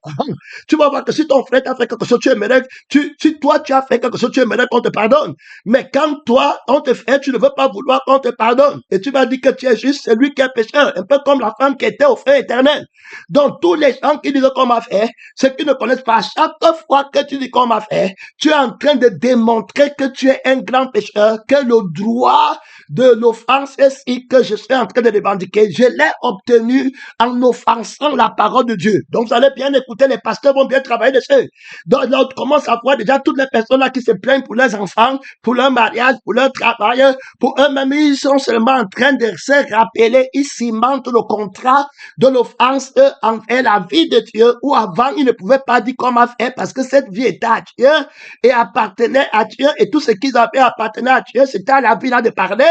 Tu vas voir que si ton frère t'a fait quelque chose, tu aimerais, si toi tu as fait quelque chose, tu aimerais qu'on te pardonne. Mais quand toi, on te fait, tu ne veux pas vouloir qu'on te pardonne. Et tu vas dire que tu es juste celui qui est pécheur. Un peu comme la femme qui était au feu éternel. Donc tous les gens qui disent qu'on m'a fait, ceux qui ne connaissent pas, chaque fois que tu dis qu'on m'a fait, tu es en train de démontrer que tu es un grand pécheur, que le droit de l'offense est que je suis en train de revendiquer. Je l'ai obtenu en offensant la parole de Dieu. Donc vous allez bien écouter, les pasteurs vont bien travailler dessus. Donc là, on commence à voir déjà toutes les personnes là qui se plaignent pour leurs enfants, pour leur mariage, pour leur travail, pour eux-mêmes, ils sont seulement en train de se rappeler, ils cimentent le contrat de l'offense envers la vie de Dieu, où avant ils ne pouvaient pas dire comment faire parce que cette vie était à Dieu et appartenait à Dieu et tout ce qu'ils avaient appartenait à Dieu, c'était à la vie là de parler.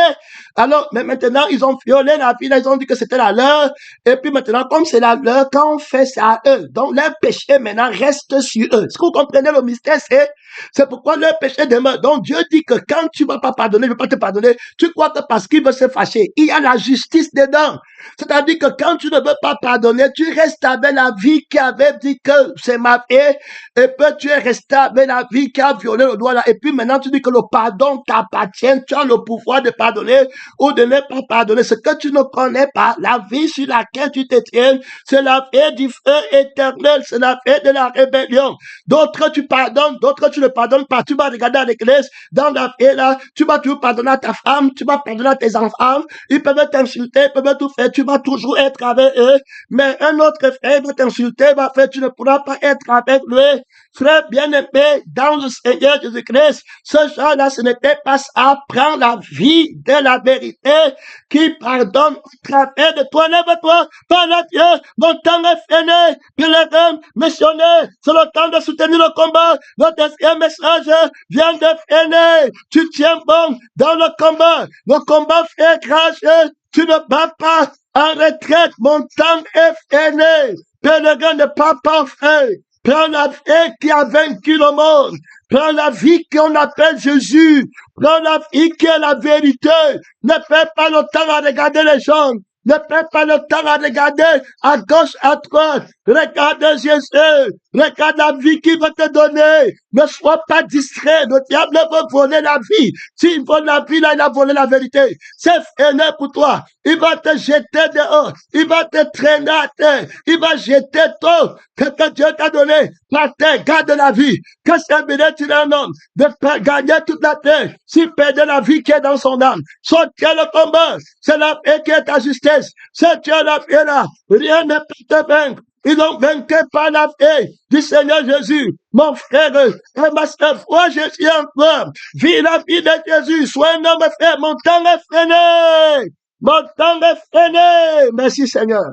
Alors, mais maintenant, ils ont violé la vie là, ils ont dit que c'était la leur. Et puis maintenant, comme c'est la leur, quand on fait ça à eux, donc leur péché maintenant reste sur eux. Est-ce que vous comprenez le mystère? C'est pourquoi leur péché demeure. Donc Dieu dit que quand tu ne vas pas pardonner, il ne veut pas te pardonner. Tu crois que parce qu'il veut se fâcher, il y a la justice dedans. C'est-à-dire que quand tu ne veux pas pardonner, tu restes avec la vie qui avait dit que c'est ma vie. Et puis tu es resté avec la vie qui a violé le droit là. Et puis maintenant tu dis que le pardon t'appartient. Tu as le pouvoir de pardonner ou de ne pas pardonner. Ce que tu ne connais pas, la vie sur laquelle tu te tiens, c'est la vie du feu éternel. C'est la vie de la rébellion. D'autres tu pardonnes, d'autres tu ne pardonnes pas. Tu vas regarder à l'église, dans la vie là, tu vas toujours pardonner à ta femme, tu vas pardonner à tes enfants. Ils peuvent t'insulter, ils peuvent tout faire. Tu vas toujours être avec eux. Mais un autre frère va t'insulter, va faire, tu ne pourras pas être avec lui. Frère bien-aimé, dans le Seigneur Jésus-Christ, ce genre-là, ce n'était pas ça. Prends la vie de la vérité qui pardonne au travers de toi. Lève-toi, parle à Dieu. Mon temps est fini. Pèlerin, missionnaire, c'est le temps de soutenir le combat. Le deuxième message vient de finir. Tu tiens bon dans le combat. Le combat fait grâce. Tu ne bats pas en retraite. Mon temps est fini. Pèlerin ne pas parfait. Prends la vie qui a vaincu le monde. Prends la vie qu'on appelle Jésus. Prends la vie qui est la vérité. Ne perds pas le temps à regarder les gens. Ne perds pas le temps à regarder à gauche, à droite. Regarde Jésus. Regarde la vie qu'il va te donner. Ne sois pas distrait. Le diable veut voler la vie. S'il vole la vie, là, il a volé la vérité. C'est fini pour toi. Il va te jeter dehors. Il va te traîner à terre. Il va jeter tout que Dieu t'a donné. La terre, garde la vie. Que c'est bien tu es un homme de gagner toute la terre. S'il perdait la vie qui est dans son âme. Son Dieu le combat. C'est la paix qui est ta justice. C'est Dieu la paix là. Rien ne peut te vaincre. Ils ont vaincu par la paix du Seigneur Jésus. Mon frère et ma soeur, moi je suis encore. Vis la vie de Jésus. Sois un homme frère. Mon temps est freiné. Mon temps est freiné. Merci Seigneur.